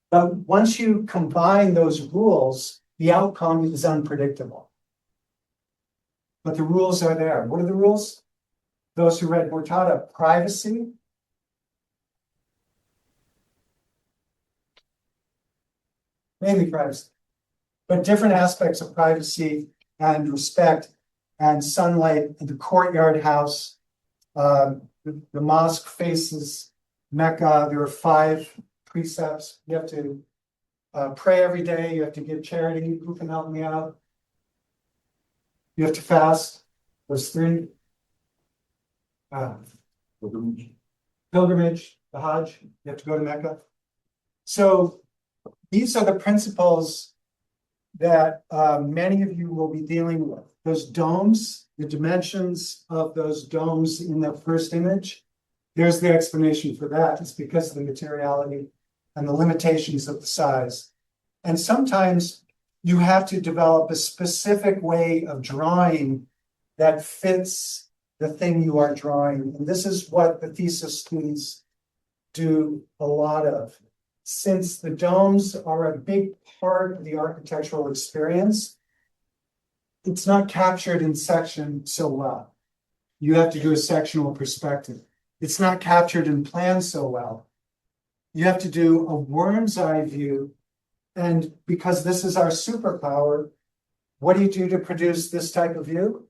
But once you combine those rules, the outcome is unpredictable. But the rules are there. What are the rules? Those who read Mortada: privacy, mainly privacy, but different aspects of privacy and respect and sunlight in the courtyard house. The mosque faces Mecca. There are 5 precepts. You have to pray every day. You have to give charity. Who can help me out? You have to fast. Those 3. Pilgrimage, the Hajj. You have to go to Mecca. So these are the principles that many of you will be dealing with. Those domes, the dimensions of those domes in the first image, there's the explanation for that. It's because of the materiality and the limitations of the size. And sometimes you have to develop a specific way of drawing that fits the thing you are drawing. And this is what the thesis students do a lot of. Since the domes are a big part of the architectural experience, it's not captured in section so well. You have to do a sectional perspective. It's not captured in plan so well. You have to do a worm's eye view. And because this is our superpower, what do you do to produce this type of view?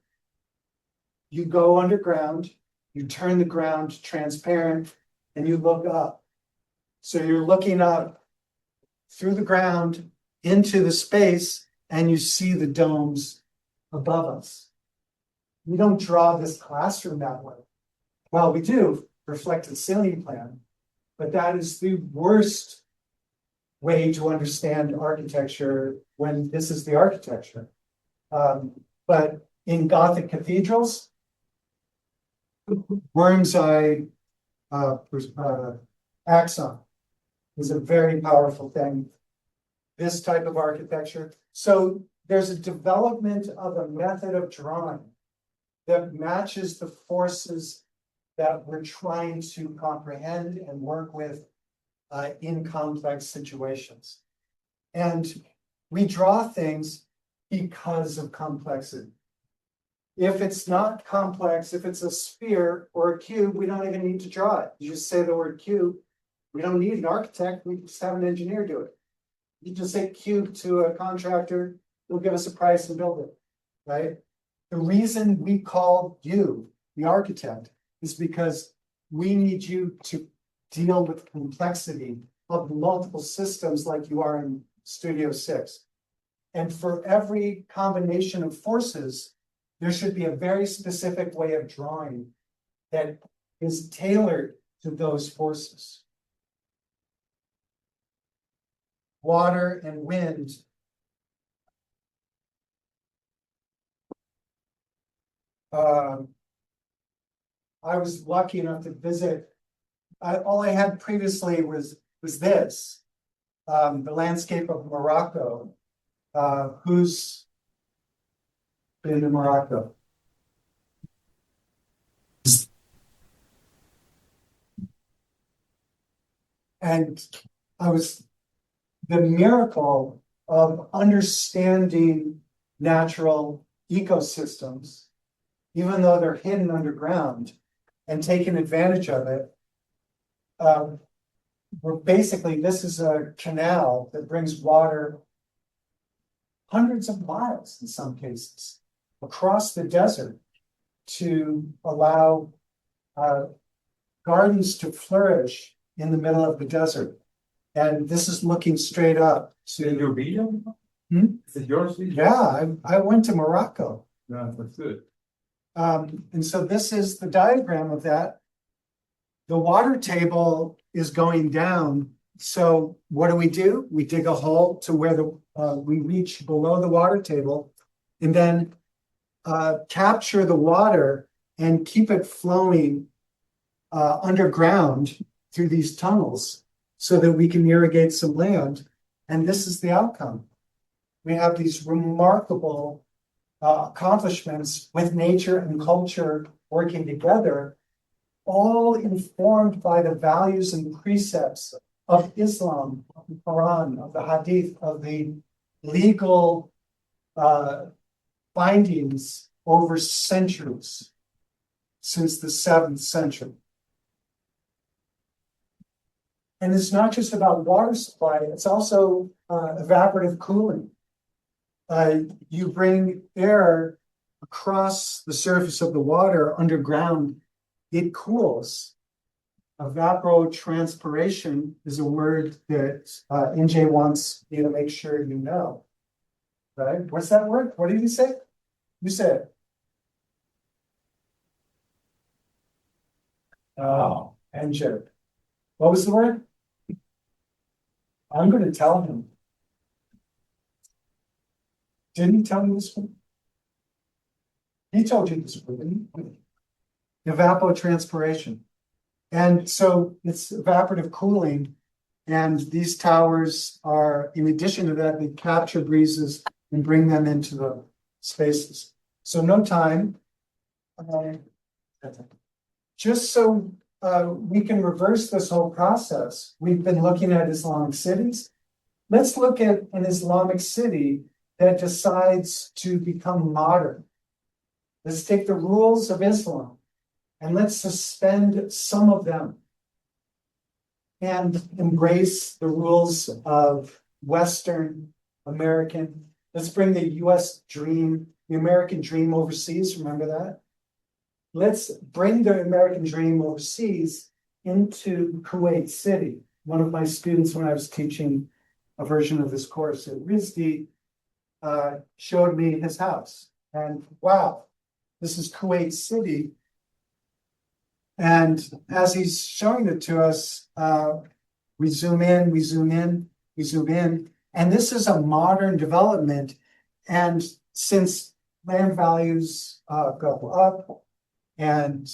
You go underground, you turn the ground transparent, and you look up. So you're looking up through the ground into the space, and you see the domes above us. We don't draw this classroom that way. Well, we do, reflected ceiling plan, but that is the worst way to understand architecture when this is the architecture. But in Gothic cathedrals, worm's eye axon is a very powerful thing. This type of architecture. So there's a development of a method of drawing that matches the forces that we're trying to comprehend and work with in complex situations. And we draw things because of complexity. If it's not complex, if it's a sphere or a cube, we don't even need to draw it. You just say the word cube. We don't need an architect, we just have an engineer do it. You just say cube to a contractor, he'll give us a price and build it, right? The reason we call you the architect is because we need you to deal with complexity of multiple systems like you are in Studio 6. And for every combination of forces, there should be a very specific way of drawing that is tailored to those forces. Water and wind. I was lucky enough to visit. All I had previously was this, the landscape of Morocco. Who's been to Morocco? And the miracle of understanding natural ecosystems, even though they're hidden underground, and taking advantage of it. Basically, this is a canal that brings water hundreds of miles in some cases across the desert to allow gardens to flourish in the middle of the desert. And this is looking straight up to your region? Is it yours? Yeah, I went to Morocco. Yeah, that's good. And so this is the diagram of that. The water table is going down. So what do? We dig a hole to where we reach below the water table, and then capture the water and keep it flowing underground through these tunnels so that we can irrigate some land. And this is the outcome. We have these remarkable accomplishments with nature and culture working together, all informed by the values and precepts of Islam, of the Quran, of the Hadith, of the legal findings over centuries, since the 7th century. And it's not just about water supply, it's also evaporative cooling. You bring air across the surface of the water underground, it cools. Evapotranspiration is a word that NJ wants you to make sure you know. Right? What's that word? What did you say? You said. Oh, NJ. What was the word? I'm going to tell him. Didn't he tell you this one? He told you this one, didn't he? Evapotranspiration. And so it's evaporative cooling. And these towers are, in addition to that, they capture breezes and bring them into the spaces. So no time. Just so we can reverse this whole process, we've been looking at Islamic cities. Let's look at an Islamic city that decides to become modern. Let's take the rules of Islam and let's suspend some of them and embrace the rules of Western American. Let's bring the US dream, the American dream overseas. Remember that? Let's bring the American dream overseas into Kuwait City. One of my students, when I was teaching a version of this course at RISD, showed me his house. And wow, this is Kuwait City. And as he's showing it to us, we zoom in, we zoom in, we zoom in. And this is a modern development. And since land values go up and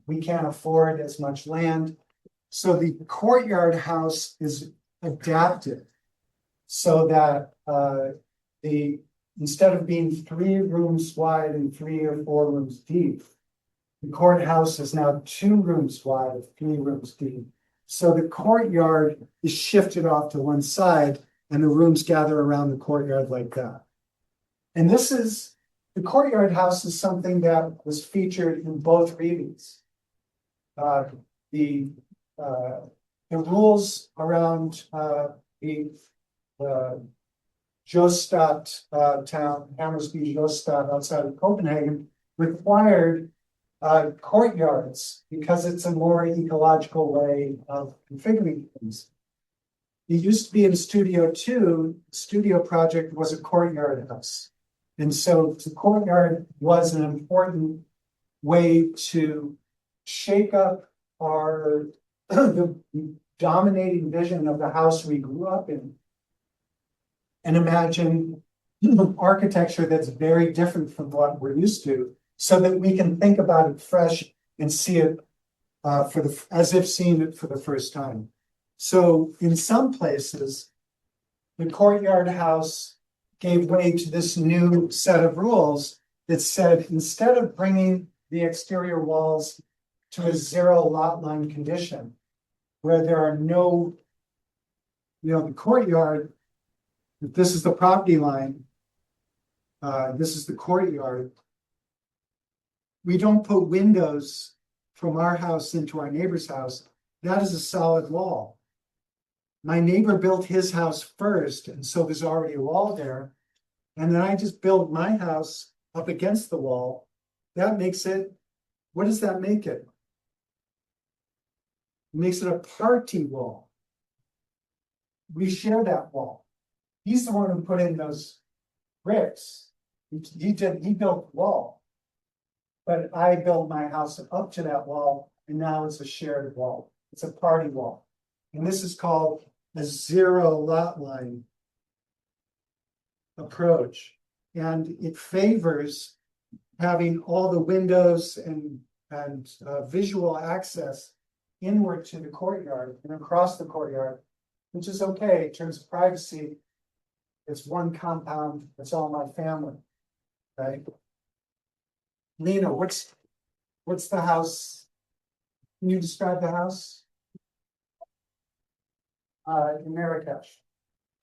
we can't afford as much land, so the courtyard house is adapted so that instead of being 3 rooms wide and 3 or 4 rooms deep, the courthouse is now 2 rooms wide, 3 rooms deep. So the courtyard is shifted off to one side and the rooms gather around the courtyard like that. And the courtyard house is something that was featured in both readings. The rules around the Jostad town, Hammersby Jostad outside of Copenhagen, required courtyards because it's a more ecological way of configuring things. It used to be in Studio 2, Studio Project was a courtyard house. And so the courtyard was an important way to shake up our the dominating vision of the house we grew up in and imagine architecture that's very different from what we're used to, so that we can think about it fresh and see it as if seeing it for the first time. So in some places, the courtyard house gave way to this new set of rules that said, instead of bringing the exterior walls to a zero lot line condition, where there are no, the courtyard, if this is the property line, this is the courtyard. We don't put windows from our house into our neighbor's house. That is a solid wall. My neighbor built his house first, and so there's already a wall there. And then I just built my house up against the wall. That makes it, what does that make it? It makes it a party wall. We share that wall. He's the one who put in those bricks. He built the wall. But I built my house up to that wall, and now it's a shared wall. It's a party wall. And this is called a zero lot line approach. And it favors having all the windows and visual access inward to the courtyard and across the courtyard, which is okay in terms of privacy. It's one compound, it's all my family, right? Lena, what's the house? Can you describe the house? In Marrakesh.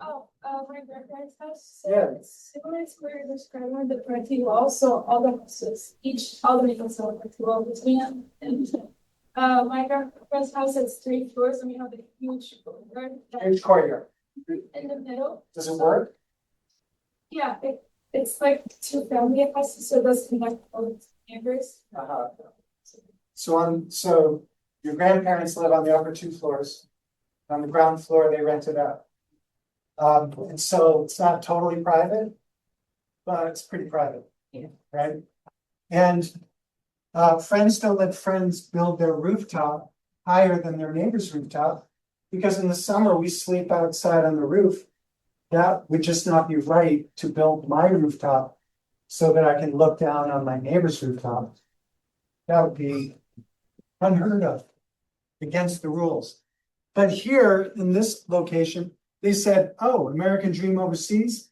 My grandparents' house. So Yeah. it's similar to where you're describing the party wall. So all the houses, all the windows have a party wall between them. And my grandparents' house has 3 floors, and we have a huge courtyard Huge courtyard. in the middle. Does it work? Yeah, it's like 2 family houses, so it does connect all the neighbors. So your grandparents live on the upper 2 floors. On the ground floor, they rent it out. And so it's not totally private, but it's pretty private. Yeah. Right? And friends don't let friends build their rooftop higher than their neighbor's rooftop, because in the summer we sleep outside on the roof. That would just not be right to build my rooftop so that I can look down on my neighbor's rooftop. That would be unheard of, against the rules. But here in this location, they said, oh, American Dream Overseas,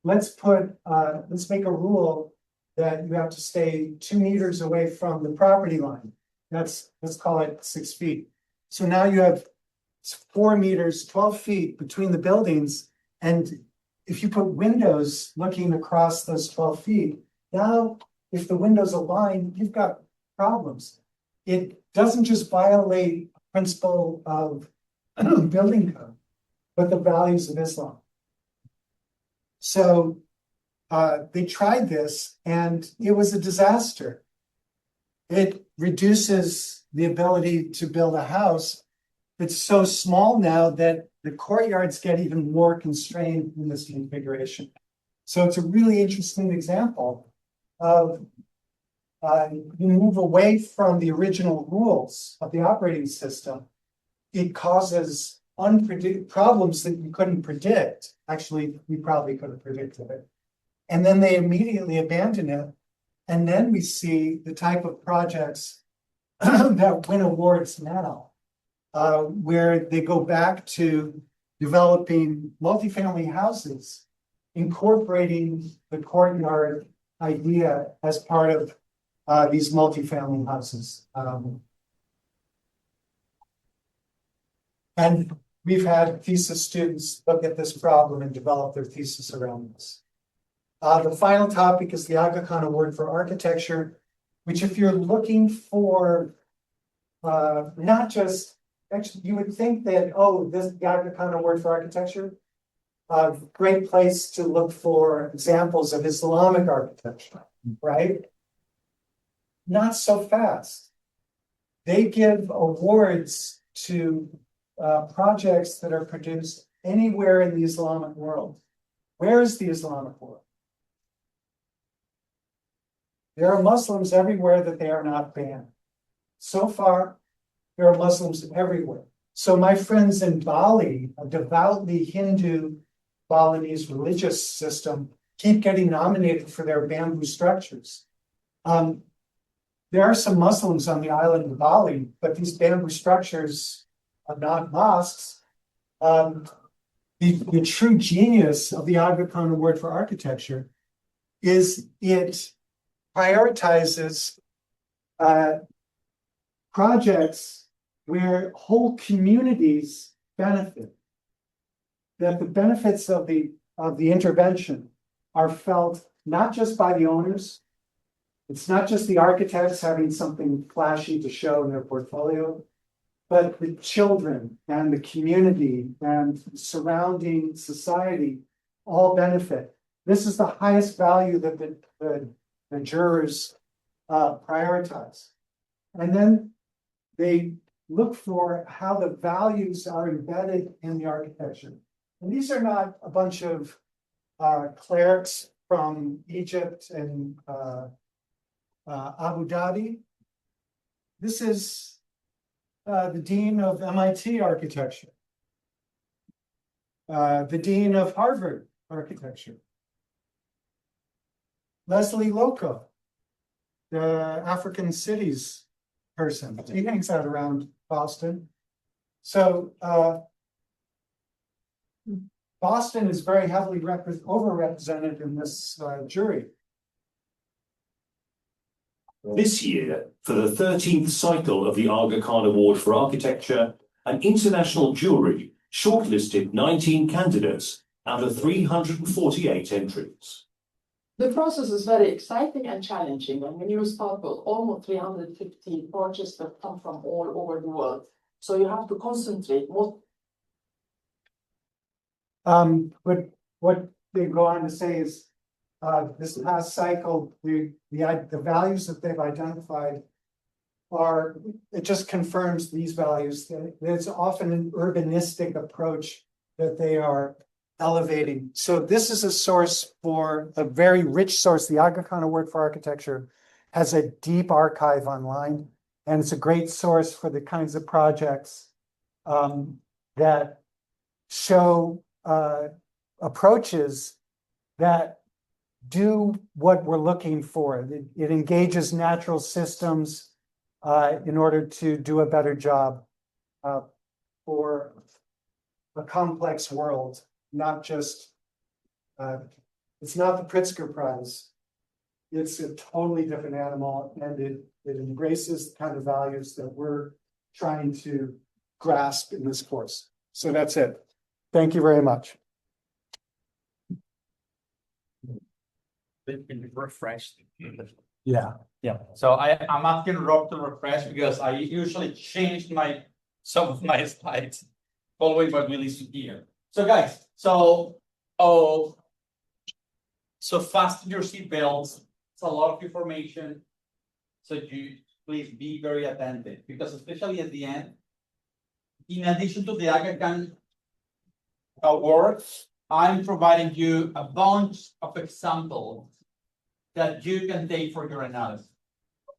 let's make a rule that you have to stay 2 meters away from the property line. Let's call it 6 feet. So now you have 4 meters, 12 feet between the buildings. And if you put windows looking across those 12 feet, now if the windows align, you've got problems. It doesn't just violate a principle of building code, but the values of Islam. So they tried this and it was a disaster. It reduces the ability to build a house. It's so small now that the courtyards get even more constrained in this configuration. So it's a really interesting example of you move away from the original rules of the operating system. It causes unpredictable problems that you couldn't predict. Actually, we probably could have predicted it. And then they immediately abandon it. And then we see the type of projects that win awards now, where they go back to developing multifamily houses, incorporating the courtyard idea as part of these multifamily houses. And we've had thesis students look at this problem and develop their thesis around this. The final topic is the Aga Khan Award for Architecture, which if you're looking for not just, actually, you would think that, oh, this the Aga Khan Award for Architecture, a great place to look for examples of Islamic architecture, right? Not so fast. They give awards to projects that are produced anywhere in the Islamic world. Where is the Islamic world? There are Muslims everywhere that they are not banned. So far, there are Muslims everywhere. So my friends in Bali, a devoutly Hindu Balinese religious system, keep getting nominated for their bamboo structures. There are some Muslims on the island of Bali, but these bamboo structures are not mosques. The true genius of the Aga Khan Award for Architecture is it prioritizes projects where whole communities benefit. That the benefits of the intervention are felt not just by the owners. It's not just the architects having something flashy to show in their portfolio, but the children and the community and surrounding society all benefit. This is the highest value that the jurors prioritize. And then they look for how the values are embedded in the architecture. And these are not a bunch of clerics from Egypt and Abu Dhabi. This is the dean of MIT architecture, the dean of Harvard architecture, Leslie Loco, the African cities person. He hangs out around Boston. So Boston is very heavily overrepresented in this jury. This year, for the 13th cycle of the Aga Khan Award for Architecture, an international jury shortlisted 19 candidates out of 348 entries. The process is very exciting and challenging. And when you start with almost 350 projects that come from all over the world, so you have to concentrate more. But what they go on to say is this past cycle, the values that they've identified are, it just confirms these values. There's often an urbanistic approach that they are elevating. So this is a source for a very rich source. The Aga Khan Award for Architecture has a deep archive online, and it's a great source for the kinds of projects that show approaches that do what we're looking for. It engages natural systems in order to do a better job for a complex world, not just, it's not the Pritzker Prize. It's a totally different animal, and it embraces the kind of values that we're trying to grasp in this course. So that's it. Thank you very much. Been refreshed. Yeah. Yeah. So I'm asking Rob to refresh because I usually change some of my slides following what we listen here. So guys, so fasten your seatbelts. It's a lot of information. So you please be very attentive, because especially at the end, in addition to the Aga Khan Award, I'm providing you a bunch of examples that you can take for your analysis.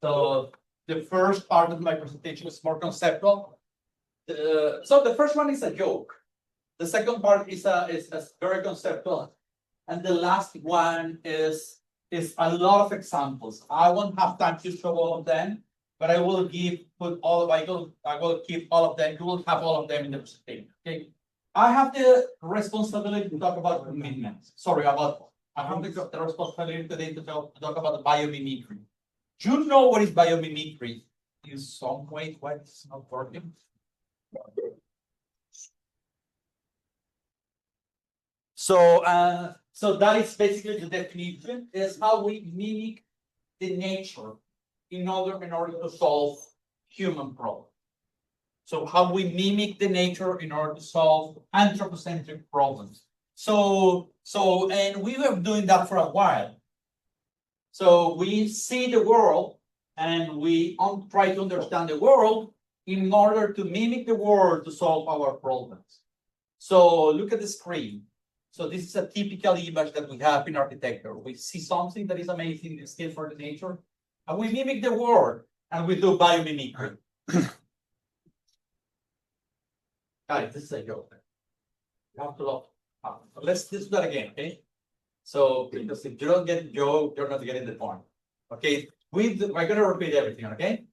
So the first part of my presentation is more conceptual. So the first one is a joke. The second part is very conceptual, and the last one is a lot of examples. I won't have time to show all of them, but I will keep all of them. You will have all of them in the presentation. Okay. I have the responsibility to talk about commitments. I have the responsibility today to talk about biomimicry. Do you know what is biomimicry? In some way, why it's not working? So that is basically the definition, is how we mimic the nature in order to solve human problems. So how we mimic the nature in order to solve anthropocentric problems. And we were doing that for a while. So we see the world and we try to understand the world in order to mimic the world to solve our problems. So look at the screen. So this is a typical image that we have in architecture. We see something that is amazing, it's still for the nature, and we mimic the world and we do biomimicry. Guys, this is a joke. You have to love. Let's do that again, okay? So because if you don't get the joke, you're not getting the point. Okay, we're gonna repeat everything, okay?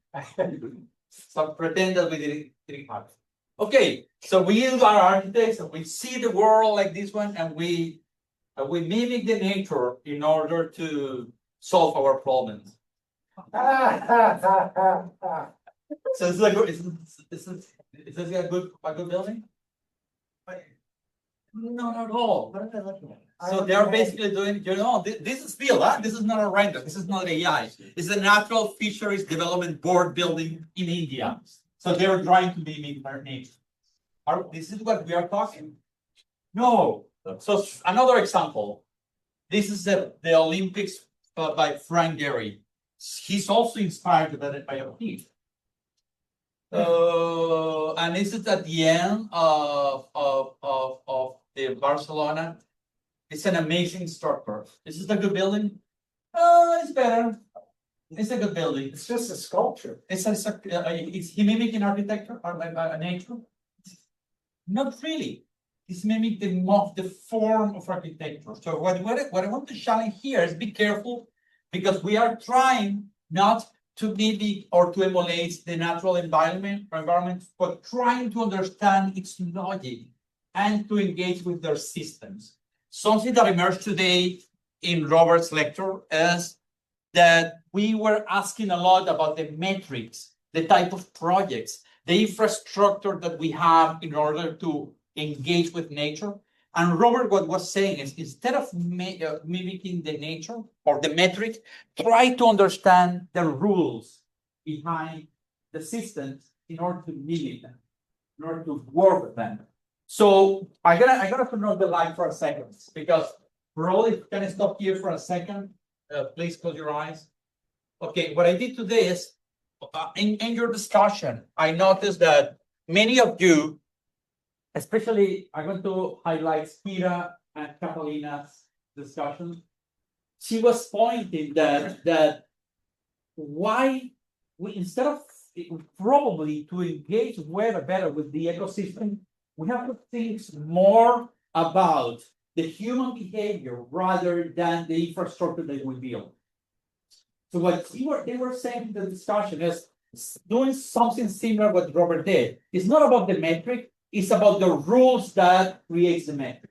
So pretend that we didn't have it. Okay, so we are architects and we see the world like this one, and we mimic the nature in order to solve our problems. So it's like, is this a good building? No, not at all. What are they looking at? So they're basically doing, this is real, huh? This is not a render. This is not AI. It's the Natural Fisheries Development Board building in India. So they're trying to mimic their nature. This is what we are talking. No. So another example. This is the Olympics by Frank Gehry. He's also inspired by a thief. And this is at the end of the Barcelona. It's an amazing structure. This is a good building. It's better. It's a good building. It's just a sculpture. Is he mimicking architecture or nature? Not really. It's mimicking the form of architecture. So what I want to challenge here is be careful, because we are trying not to mimic or to emulate the natural environment, but trying to understand its logic and to engage with their systems. Something that emerged today in Robert's lecture is that we were asking a lot about the metrics, the type of projects, the infrastructure that we have in order to engage with nature. And Robert, what was saying is, instead of mimicking the nature or the metric, try to understand the rules behind the systems in order to mimic them, in order to work with them. So I gotta turn on the light for a second, because probably can I stop here for a second? Please close your eyes. Okay, what I did today is, in your discussion, I noticed that many of you, especially, I'm going to highlight Kira and Catalina's discussion. She was pointing that why we, instead of probably to engage better with the ecosystem, we have to think more about the human behavior rather than the infrastructure that we build. So what they were saying in the discussion is doing something similar what Robert did. It's not about the metric, it's about the rules that creates the metric.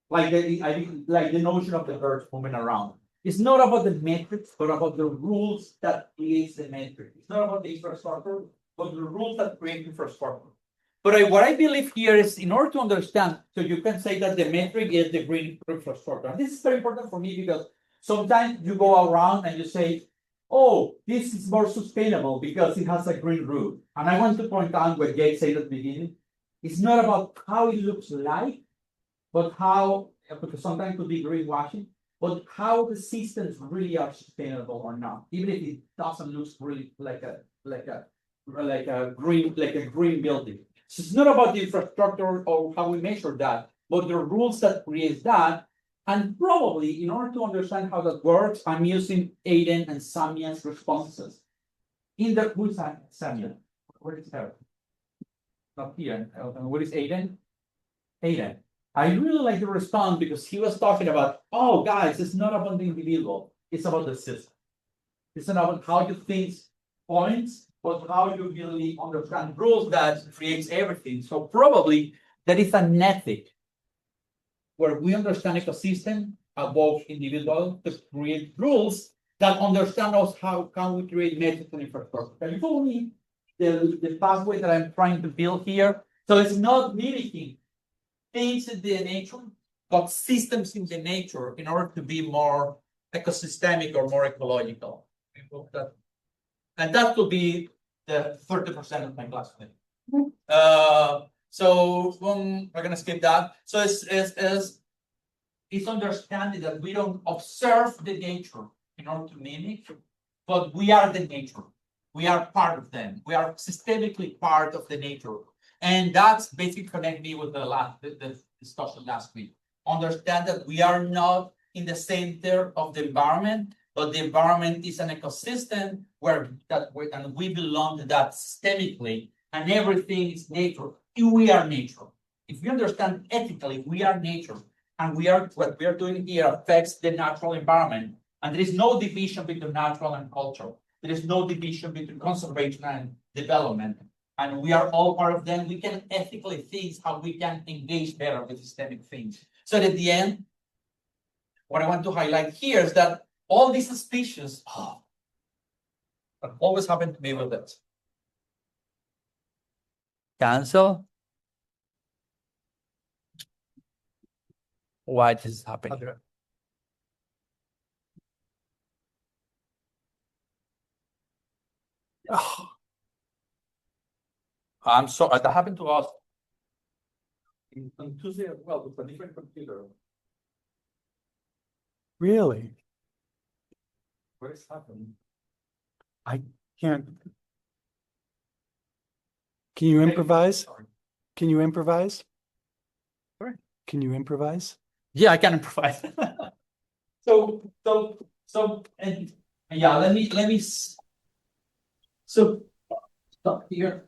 Like the notion of the birds moving around. It's not about the metrics, but about the rules that creates the metric. It's not about the infrastructure, but the rules that create infrastructure. But what I believe here is, in order to understand, so you can say that the metric is the green infrastructure. And this is very important for me, because sometimes you go around and you say, oh, this is more sustainable because it has a green roof. And I want to point out what Jake said at the beginning. It's not about how it looks like, but how, because sometimes it could be greenwashing, but how the systems really are sustainable or not, even if it doesn't look really like a green building. So it's not about the infrastructure or how we measure that, but the rules that create that. And probably, in order to understand how that works, I'm using Aiden and Samia's responses. Who's Samia? Where is her? Not here. What is Aiden? Aiden. I really like the response, because he was talking about, oh, guys, it's not about the individual. It's about the system. It's not about how you think points, but how you really understand rules that creates everything. So probably there is an ethic where we understand ecosystem above individual to create rules that understand us how can we create metrics and infrastructure. Can you follow me? The pathway that I'm trying to build here. So it's not mimicking things in the nature, but systems in the nature in order to be more ecosystemic or more ecological. And that could be the 30% of my class. So we're gonna skip that. So it's understanding that we don't observe the nature in order to mimic, but we are the nature. We are part of them. We are systemically part of the nature. And that's basically connect me with the discussion last week. Understand that we are not in the center of the environment, but the environment is an ecosystem and we belong to that systemically, and everything is nature. We are nature. If you understand ethically, we are nature, and what we are doing here affects the natural environment, and there is no division between natural and culture. There is no division between conservation and development, and we are all part of them. We can ethically think how we can engage better with systemic things. So at the end, what I want to highlight here is that all these species always happen to me with this. Cancel. Why this is happening? Oh. I'm sorry, that happened to us on Tuesday as well with a different computer. Really? What is happening? I can't. Can you improvise? Sorry. Can you improvise? Sorry? Can you improvise? Yeah, I can improvise. And yeah, let me so stop here.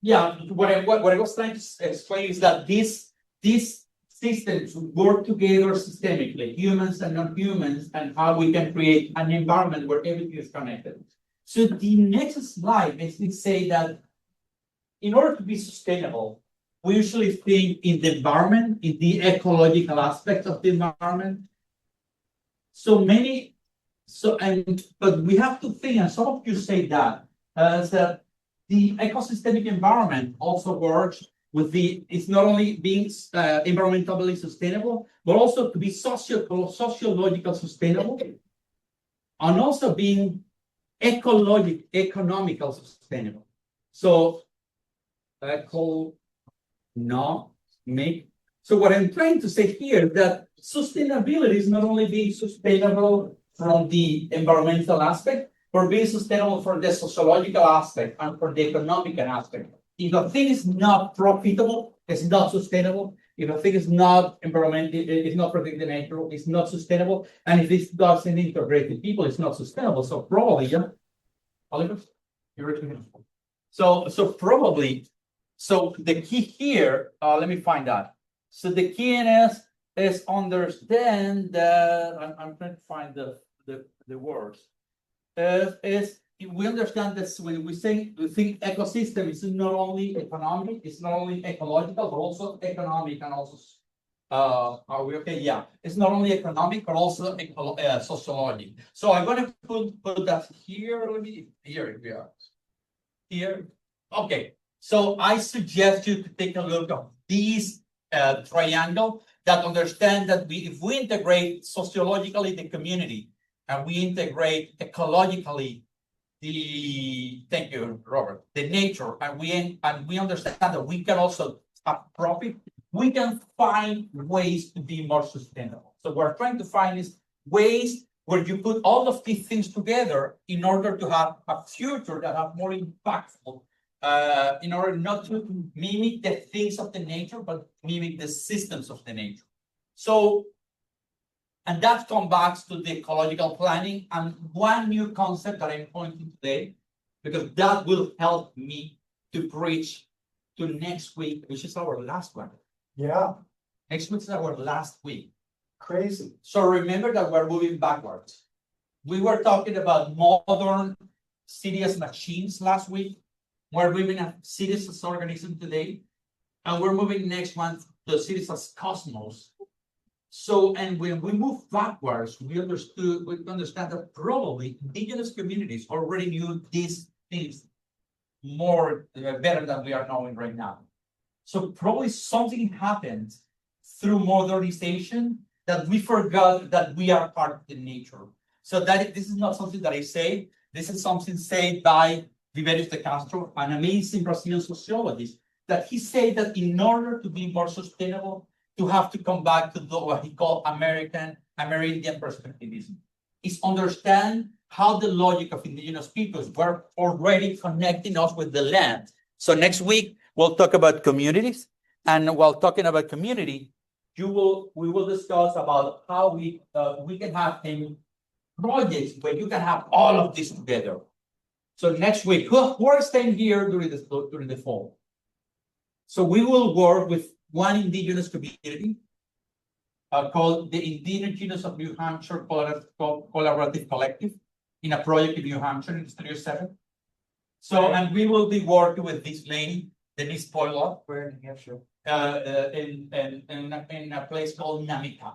Yeah, what I was trying to explain is that these systems work together systemically, humans and non-humans, and how we can create an environment where everything is connected. So the next slide basically say that in order to be sustainable, we usually think in the environment, in the ecological aspects of the environment. But we have to think, and some of you say that the ecosystemic environment also works with it's not only being environmentally sustainable, but also to be sociological sustainable, and also being economical sustainable. So So what I'm trying to say here is that sustainability is not only being sustainable from the environmental aspect, but being sustainable for the sociological aspect and for the economic aspect. If a thing is not profitable, it's not sustainable. If a thing is not environmental, it's not protecting the nature, it's not sustainable. And if it doesn't integrate the people, it's not sustainable. So probably, yeah. Oliver, you're reading. So probably. So the key here, let me find out. So the key is understand that I'm trying to find the words. Is we understand that when we think ecosystem is not only economic, it's not only ecological, but also economic and also are we okay? Yeah, it's not only economic but also sociological. So I'm going to put that here. Here we are. Here, okay. So I suggest you to take a look at these triangle that understand that if we integrate sociologically the community and we integrate ecologically thank you, Robert, the nature, and we understand that we can also have profit, we can find ways to be more sustainable. So what we're trying to find is ways where you put all of these things together in order to have a future that are more impactful. In order not to mimic the things of the nature, but mimic the systems of the nature. So, and that comes back to the ecological planning and one new concept that I'm pointing today, because that will help me to preach to next week, which is our last one. Yeah. Next week is our last week. Crazy. So remember that we're moving backwards. We were talking about modern city as machines last week. We're moving at cities as organism today, and we're moving next month to cities as cosmos. So, and when we move backwards, we understand that probably indigenous communities already knew these things more better than we are knowing right now. So probably something happened through modernization that we forgot that we are part of the nature. So that this is not something that I say. This is something said by Viveiros de Castro, an amazing Brazilian sociologist, that he said that in order to be more sustainable, you have to come back to what he called Amerindian perspectivism. Is understand how the logic of indigenous peoples were already connecting us with the land. So next week, we'll talk about communities. And while talking about community, we will discuss about how we can have projects where you can have all of this together. So next week, who are staying here during the fall? So we will work with one indigenous community called the Indigenous of New Hampshire Collaborative Collective in a project in New Hampshire in Studio 7. So, and we will be working with this lady, Denise Poilot. Where in New Hampshire? In a place called Namika,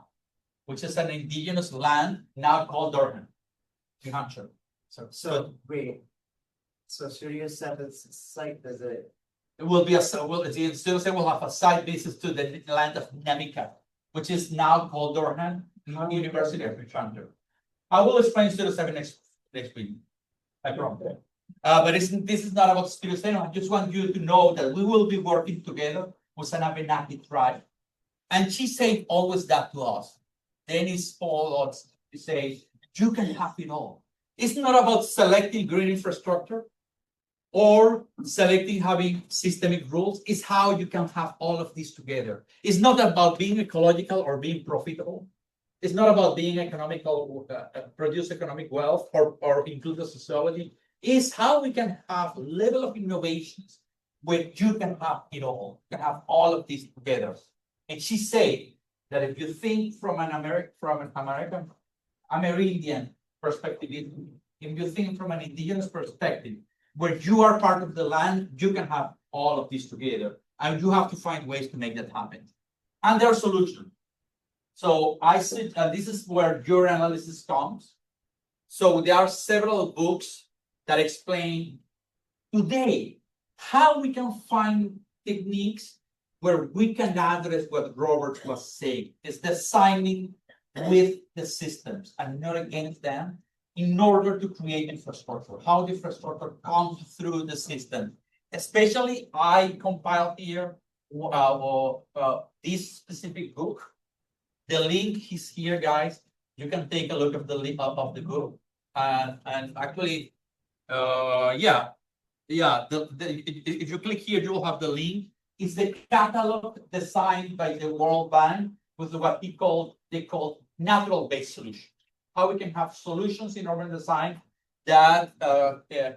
which is an indigenous land now called Durham, New Hampshire. So wait, so Studio 7's site visit. It will be Studio 7 will have a site visit to the land of Namika, which is now called Durham University of New Hampshire. I will explain Studio 7 next week. I promise. But this is not about Studio 7. I just want you to know that we will be working together with an Abenaki tribe. And she said always that to us. Dennis Paul says, you can have it all. It's not about selecting green infrastructure or selecting having systemic rules. It's how you can have all of this together. It's not about being ecological or being profitable. It's not about being economical, produce economic wealth or include the society. It's how we can have a level of innovations where you can have it all. You can have all of this together. And she said that if you think from an American Amerindian perspective, if you think from an indigenous perspective, where you are part of the land, you can have all of this together. And you have to find ways to make that happen. And there are solutions. So I said, this is where your analysis comes. So there are several books that explain today how we can find techniques where we can address what Robert was saying. It's designing with the systems and not against them in order to create infrastructure. How the infrastructure comes through the system. Especially, I compiled here this specific book. The link is here, guys. You can take a look at the link of the book. And actually, if you click here, you will have the link. It's the catalog designed by the World Bank with what they call natural-based solutions. How we can have solutions in urban design that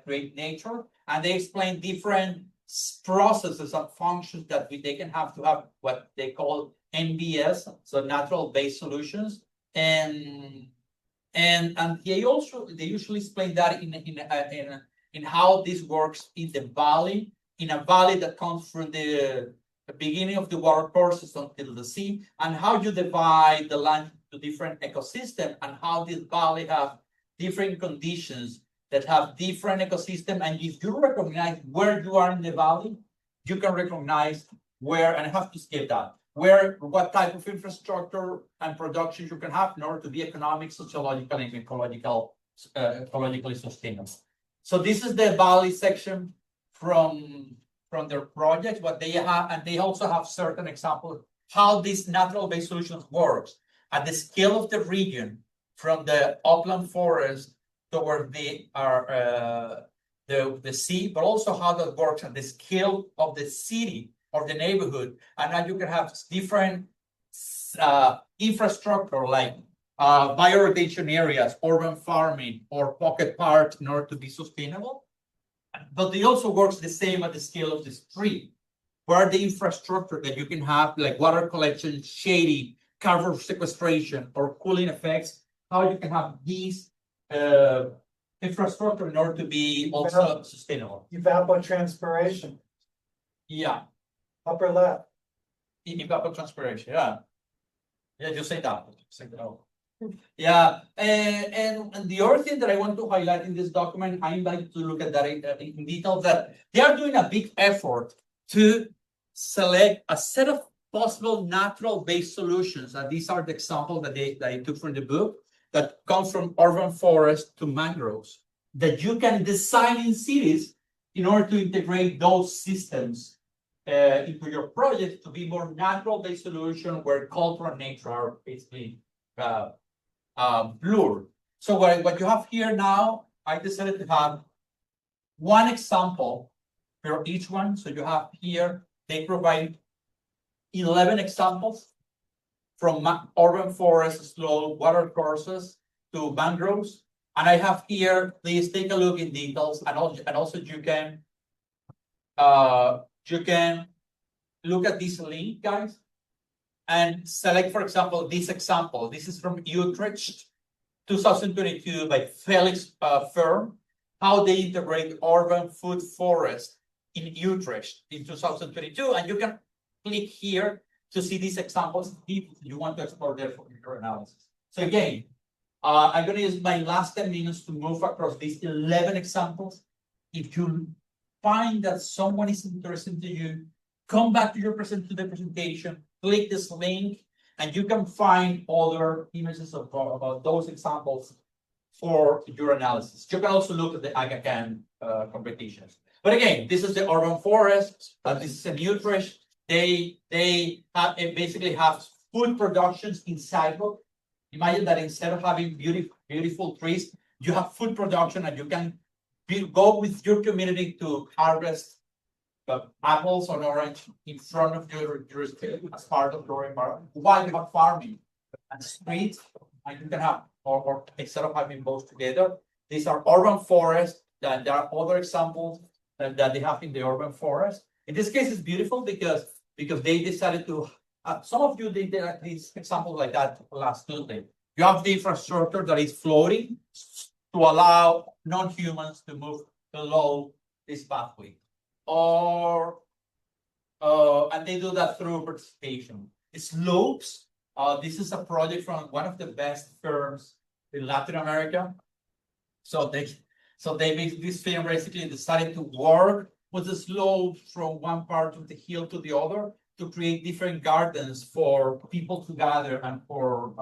create nature, and they explain different processes and functions that they can have to have what they call NBS, so natural-based solutions, and they usually explain that in how this works in the valley, in a valley that comes from the beginning of the water courses until the sea, and how you divide the land to different ecosystems, and how this valley have different conditions that have different ecosystem. And if you recognize where you are in the valley, you can recognize where, and I have to skip that, what type of infrastructure and production you can have in order to be economic, sociological, and ecologically sustainable. So this is the valley section from their projects, what they have, and they also have certain examples how these natural-based solutions works at the scale of the region, from the upland forest toward the sea, but also how that works at the scale of the city or the neighborhood. And now you can have different infrastructure like bioretention areas, urban farming, or pocket parks in order to be sustainable. But it also works the same at the scale of the street, where the infrastructure that you can have, like water collection, shading, carbon sequestration, or cooling effects, how you can have these infrastructure in order to be also sustainable. Evapotranspiration, Yeah, upper left. evapotranspiration, yeah. Yeah, you say that. Say that. Yeah, and the other thing that I want to highlight in this document, I invite you to look at that in detail, that they are doing a big effort to select a set of possible natural-based solutions. And these are the examples that I took from the book that come from urban forest to mangroves that you can design in cities in order to integrate those systems into your project to be more natural-based solution where culture and nature are basically blurred. So what you have here now, I decided to have one example for each one. So you have here, they provide 11 examples from urban forest, slow water courses to mangroves. And I have here, please take a look in details, and also you can look at this link, guys, and select, for example, this example. This is from Utrecht, 2022 by Felix Firm, how they integrate urban food forest in Utrecht in 2022. And you can click here to see these examples if you want to explore them for your analysis. So again, I'm going to use my last 10 minutes to move across these 11 examples. If you find that someone is interested to you, come back to the presentation, click this link, and you can find other images about those examples for your analysis. You can also look at the AgaCan competitions. But again, this is the urban forest. This is in Utrecht. They basically have food productions in sidewalk. Imagine that instead of having beautiful trees, you have food production, and you can go with your community to harvest apples or orange in front of your jurisdiction as part of your environment. While you have farming and streets, and you can have, or instead of having both together, these are urban forests. That there are other examples that they have in the urban forest. In this case, it's beautiful because they decided to. Some of you did these examples like that last Tuesday. You have the infrastructure that is floating to allow non-humans to move below this pathway. And they do that through participation. Slopes. This is a project from one of the best firms in Latin America. So this firm basically decided to work with the slopes from one part of the hill to the other to create different gardens for people to gather and for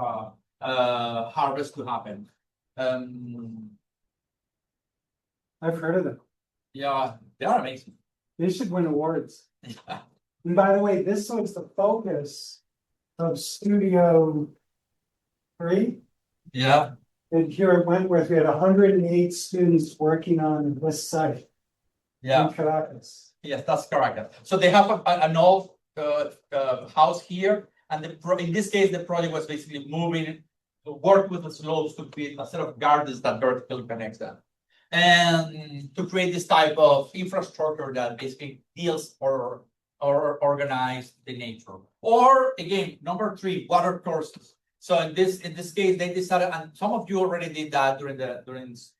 harvest to happen. I've heard of them. Yeah, they are amazing. They should win awards. And by the way, this was the focus of Studio 3. Yeah. And here at Wentworth, we had 108 students working on this site. Yeah. In Caracas. Yes, that's correct. So they have an old house here, and in this case, the project was basically moving to work with the slopes to create a set of gardens that vertically connects them, and to create this type of infrastructure that basically deals or organize the nature. Or again, number 3, water courses. So in this case, they decided, and some of you already did that during this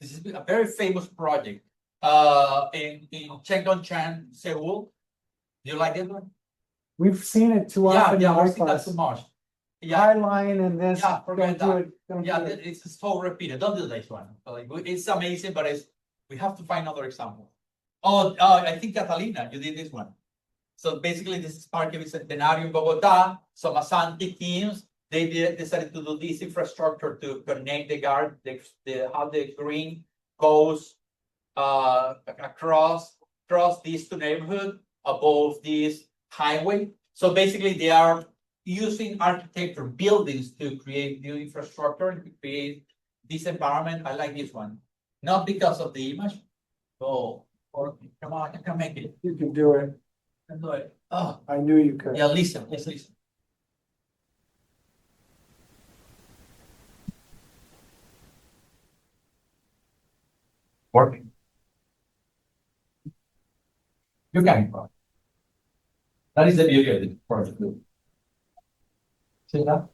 is a very famous project in Cheongdong-chan, Seoul. Do you like it one? We've seen it too often. Yeah, in we've seen that class. too much. Yeah, High line and this. yeah, forget don't do that. it, don't Yeah, do it. it's so repeated. Don't do this one. Like, it's amazing, but we have to find another example. Oh, I think Catalina, you did this one. So basically, this is Parque Bicentenario in Bogota. Some Asante teams, they decided to do this infrastructure to connect the guard, how the green goes across these two neighborhoods above this highway. So basically, they are using architecture, buildings to create new infrastructure, to create this environment. I like this one, not because of the image. Oh, or come on, I can make it. You can do it. I can do it. Oh, I knew you could. yeah, listen, let's listen. Working. You can. That is the beauty of the project. See that?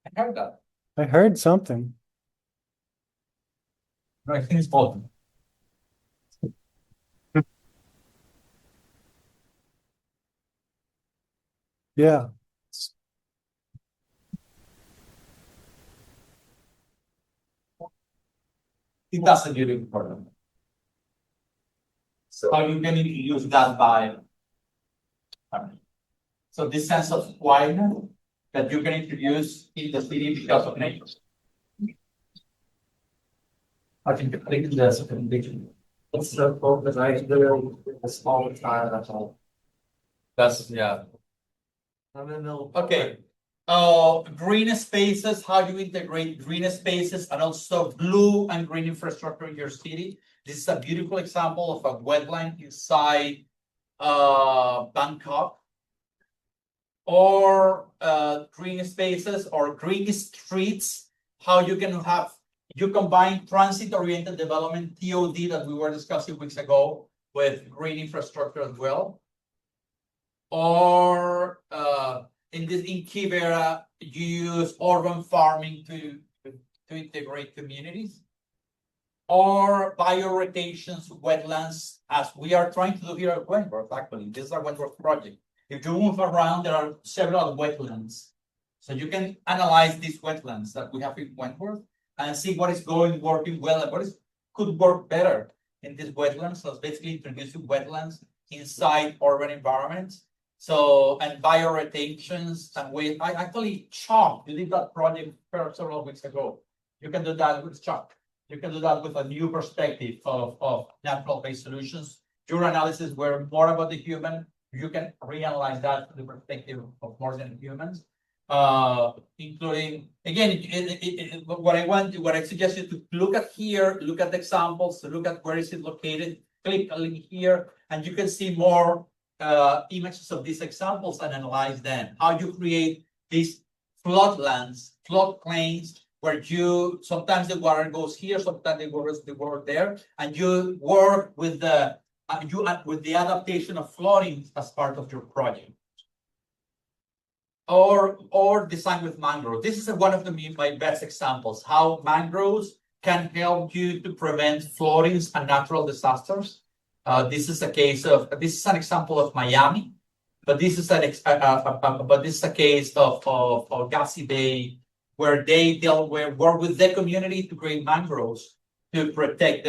I heard that. I heard something. No, I think it's both. Yeah. think that's a really important. So how you can use that by. So this sense of quietness that you can introduce in the city because of nature. I think that's a conviction. It's so cool because I literally a small time, that's all. That's yeah. I'm in the middle. Okay. Green spaces, how do you integrate green spaces and also blue and green infrastructure in your city? This is a beautiful example of a wetland inside Bangkok. Or green spaces or green streets, how you can have, you combine transit-oriented development, TOD, that we were discussing weeks ago, with green infrastructure as well. Or in Kibera, you use urban farming to integrate communities. Or biorotations, wetlands, as we are trying to do here at Wentworth, actually. This is a Wentworth project. If you move around, there are several wetlands. So you can analyze these wetlands that we have in Wentworth and see what is working well and what could work better in these wetlands. So it's basically introducing wetlands inside urban environments. So, and bioretentions, and I actually chalk, we did that project several weeks ago. You can do that with chalk. You can do that with a new perspective of natural-based solutions. Your analysis were more about the human. You can reanalyze that from the perspective of more than humans, including, again, what I suggest you to look at here, look at the examples, look at where is it located, click a link here, and you can see more images of these examples and analyze them. How you create these floodlands, floodplains, where sometimes the water goes here, sometimes the water there, and you work with the adaptation of flooding as part of your project. Or design with mangroves. This is one of my best examples, how mangroves can help you to prevent floodings and natural disasters. This is an example of Miami, but this is a case of Gassy Bay, where they work with the community to create mangroves to protect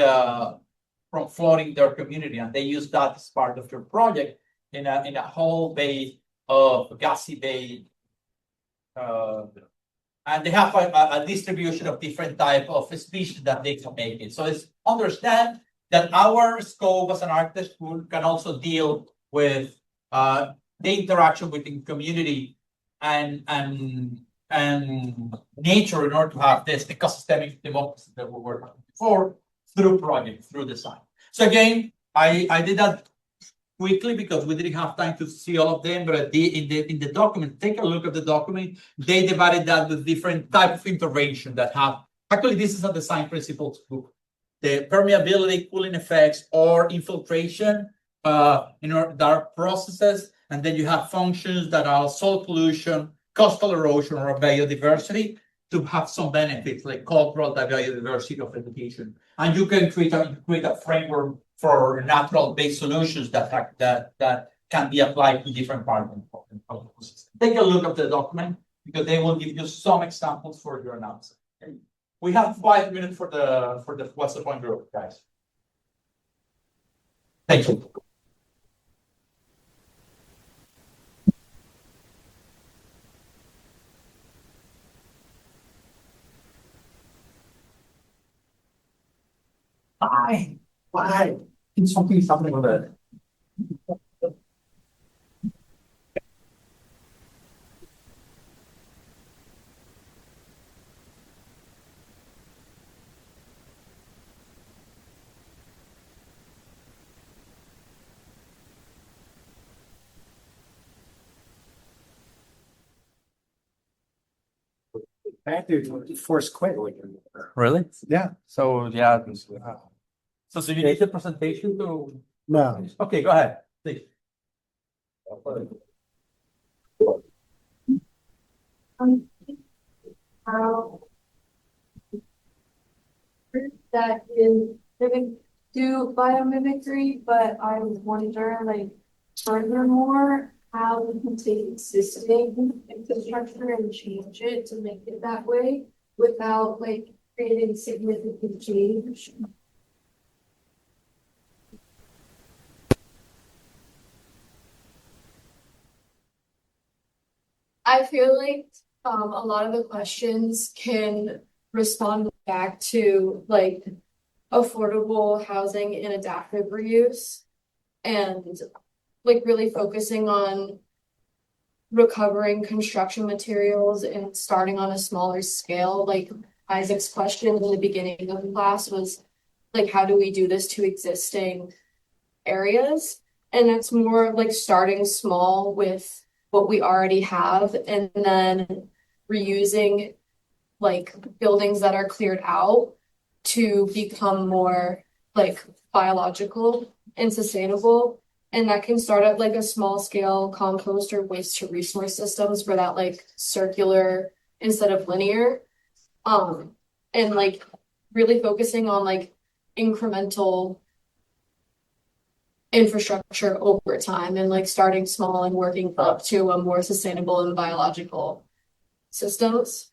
from flooding their community, and they use that as part of their project in a whole bay of Gassy Bay, and they have a distribution of different type of species that they can make it. So it's understand that our scope as an architect school can also deal with the interaction within community and nature in order to have this ecosystemic democracy that we were talking before through project, through design. So again, I did that quickly because we didn't have time to see all of them, but in the document, take a look at the document. They divided that with different type of intervention that have, actually this is a design principles book. The permeability, cooling effects, or infiltration, that are processes, and then you have functions that are soil pollution, coastal erosion, or biodiversity to have some benefits like cultural biodiversity of vegetation. And you can create a framework for natural-based solutions that can be applied to different parts of the system. Take a look at the document because they will give you some examples for your analysis. Okay? We have 5 minutes for the what's the point group, guys. Thank you. Why? It's something with it. I had to force quit. Really? Yeah. So yeah. So you need the presentation to. No. Okay, go ahead. Please. How that is they can do biomimicry, but I wonder like furthermore how we can take existing infrastructure and change it to make it that way without like creating significant change. I feel like a lot of the questions can respond back to like affordable housing and adaptive reuse and like really focusing on recovering construction materials and starting on a smaller scale. Like Isaac's question in the beginning of the class was like, how do we do this to existing areas? And that's more like starting small with what we already have and then reusing like buildings that are cleared out to become more like biological and sustainable. And that can start at like a small scale compost or waste to resource systems for that like circular instead of linear. And like really focusing on like incremental infrastructure over time and like starting small and working up to a more sustainable and biological systems.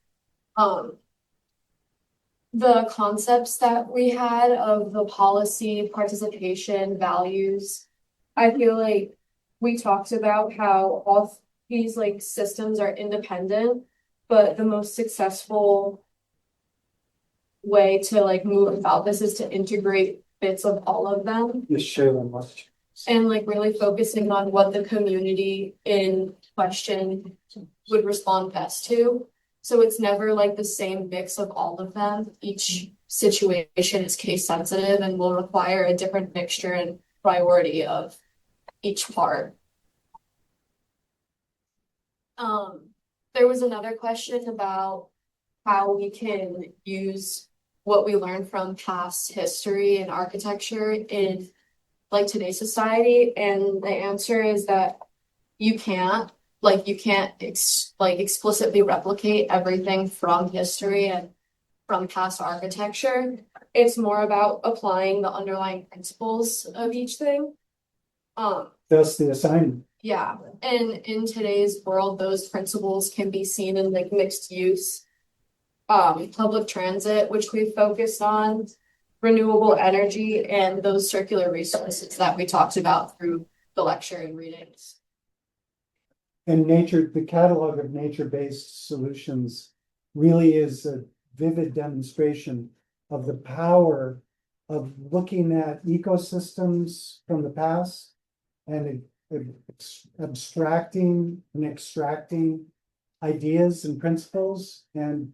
The concepts that we had of the policy, participation, values, I feel like we talked about how all these like systems are independent, but the most successful way to like move about this is to integrate bits of all of them. Just share them much. And like really focusing on what the community in question would respond best to. So it's never like the same mix of all of them. Each situation is case sensitive and will require a different mixture and priority of each part. There was another question about how we can use what we learned from past history and architecture in like today's society, and the answer is that you can't explicitly replicate everything from history and from past architecture. It's more about applying the underlying principles of each thing. That's the assignment. Yeah, and in today's world, those principles can be seen in like mixed use, public transit, which we focused on, renewable energy, and those circular resources that we talked about through the lecture and readings. And the catalog of nature-based solutions really is a vivid demonstration of the power of looking at ecosystems from the past and abstracting and extracting ideas and principles and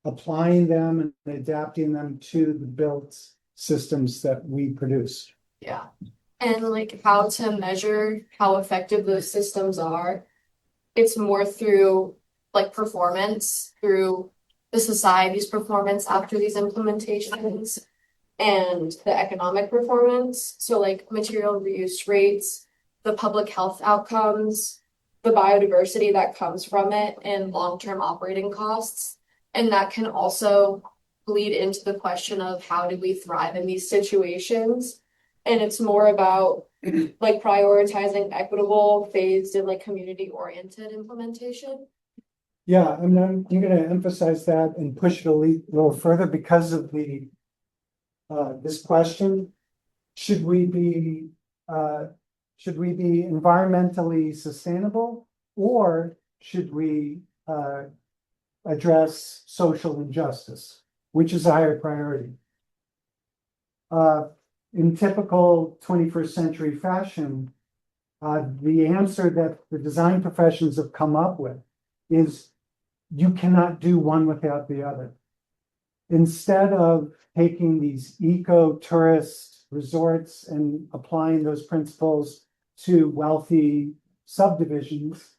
applying them and adapting them to the built systems that we produce. Yeah. And like how to measure how effective those systems are. It's more through like performance, through the society's performance after these implementations and the economic performance. So like material reuse rates, the public health outcomes, the biodiversity that comes from it, and long-term operating costs. And that can also bleed into the question of how do we thrive in these situations. And it's more about like prioritizing equitable, phased, and like community-oriented implementation. Yeah, I'm going to emphasize that and push it a little further because of the this question. Should we be environmentally sustainable, or should we address social injustice, which is a higher priority? In typical 21st century fashion, the answer that the design professions have come up with is you cannot do one without the other. Instead of taking these eco-tourist resorts and applying those principles to wealthy subdivisions,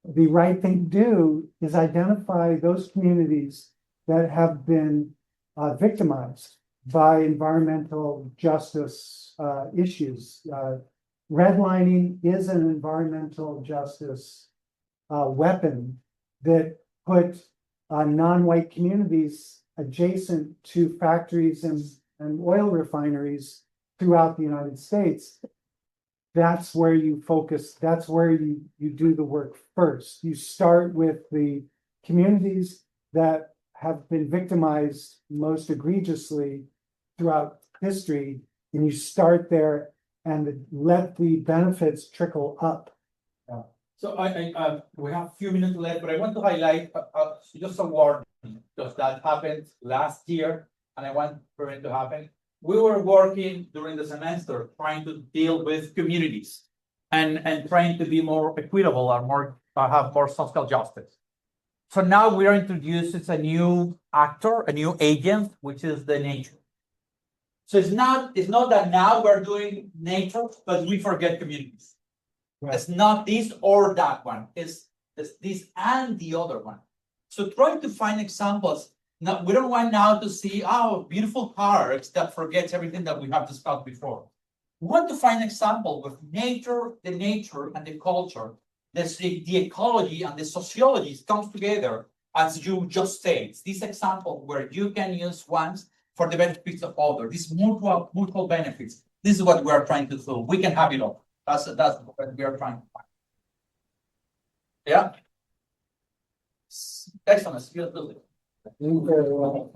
the right thing to do is identify those communities that have been victimized by environmental justice issues. Redlining is an environmental justice weapon that put non-white communities adjacent to factories and oil refineries throughout the United States. That's where you focus. That's where you do the work first. You start with the communities that have been victimized most egregiously throughout history, and you start there and let the benefits trickle up. So we have a few minutes left, but I want to highlight just a warning, because that happened last year, and I want for it to happen. We were working during the semester trying to deal with communities and trying to be more equitable and more have more social justice. So now we are introducing a new actor, a new agent, which is the nature. So it's not that now we're doing nature, but we forget communities. Right. It's not this or that one. It's this and the other one. So try to find examples. Now, we don't want now to see, beautiful cars that forgets everything that we have discussed before. We want to find example with nature, the nature and the culture, the ecology and the sociology comes together, as you just said. This example where you can use ones for the benefits of others. These mutual benefits. This is what we are trying to do. We can have it all. That's what we are trying to find. Yeah. Excellent. Very well.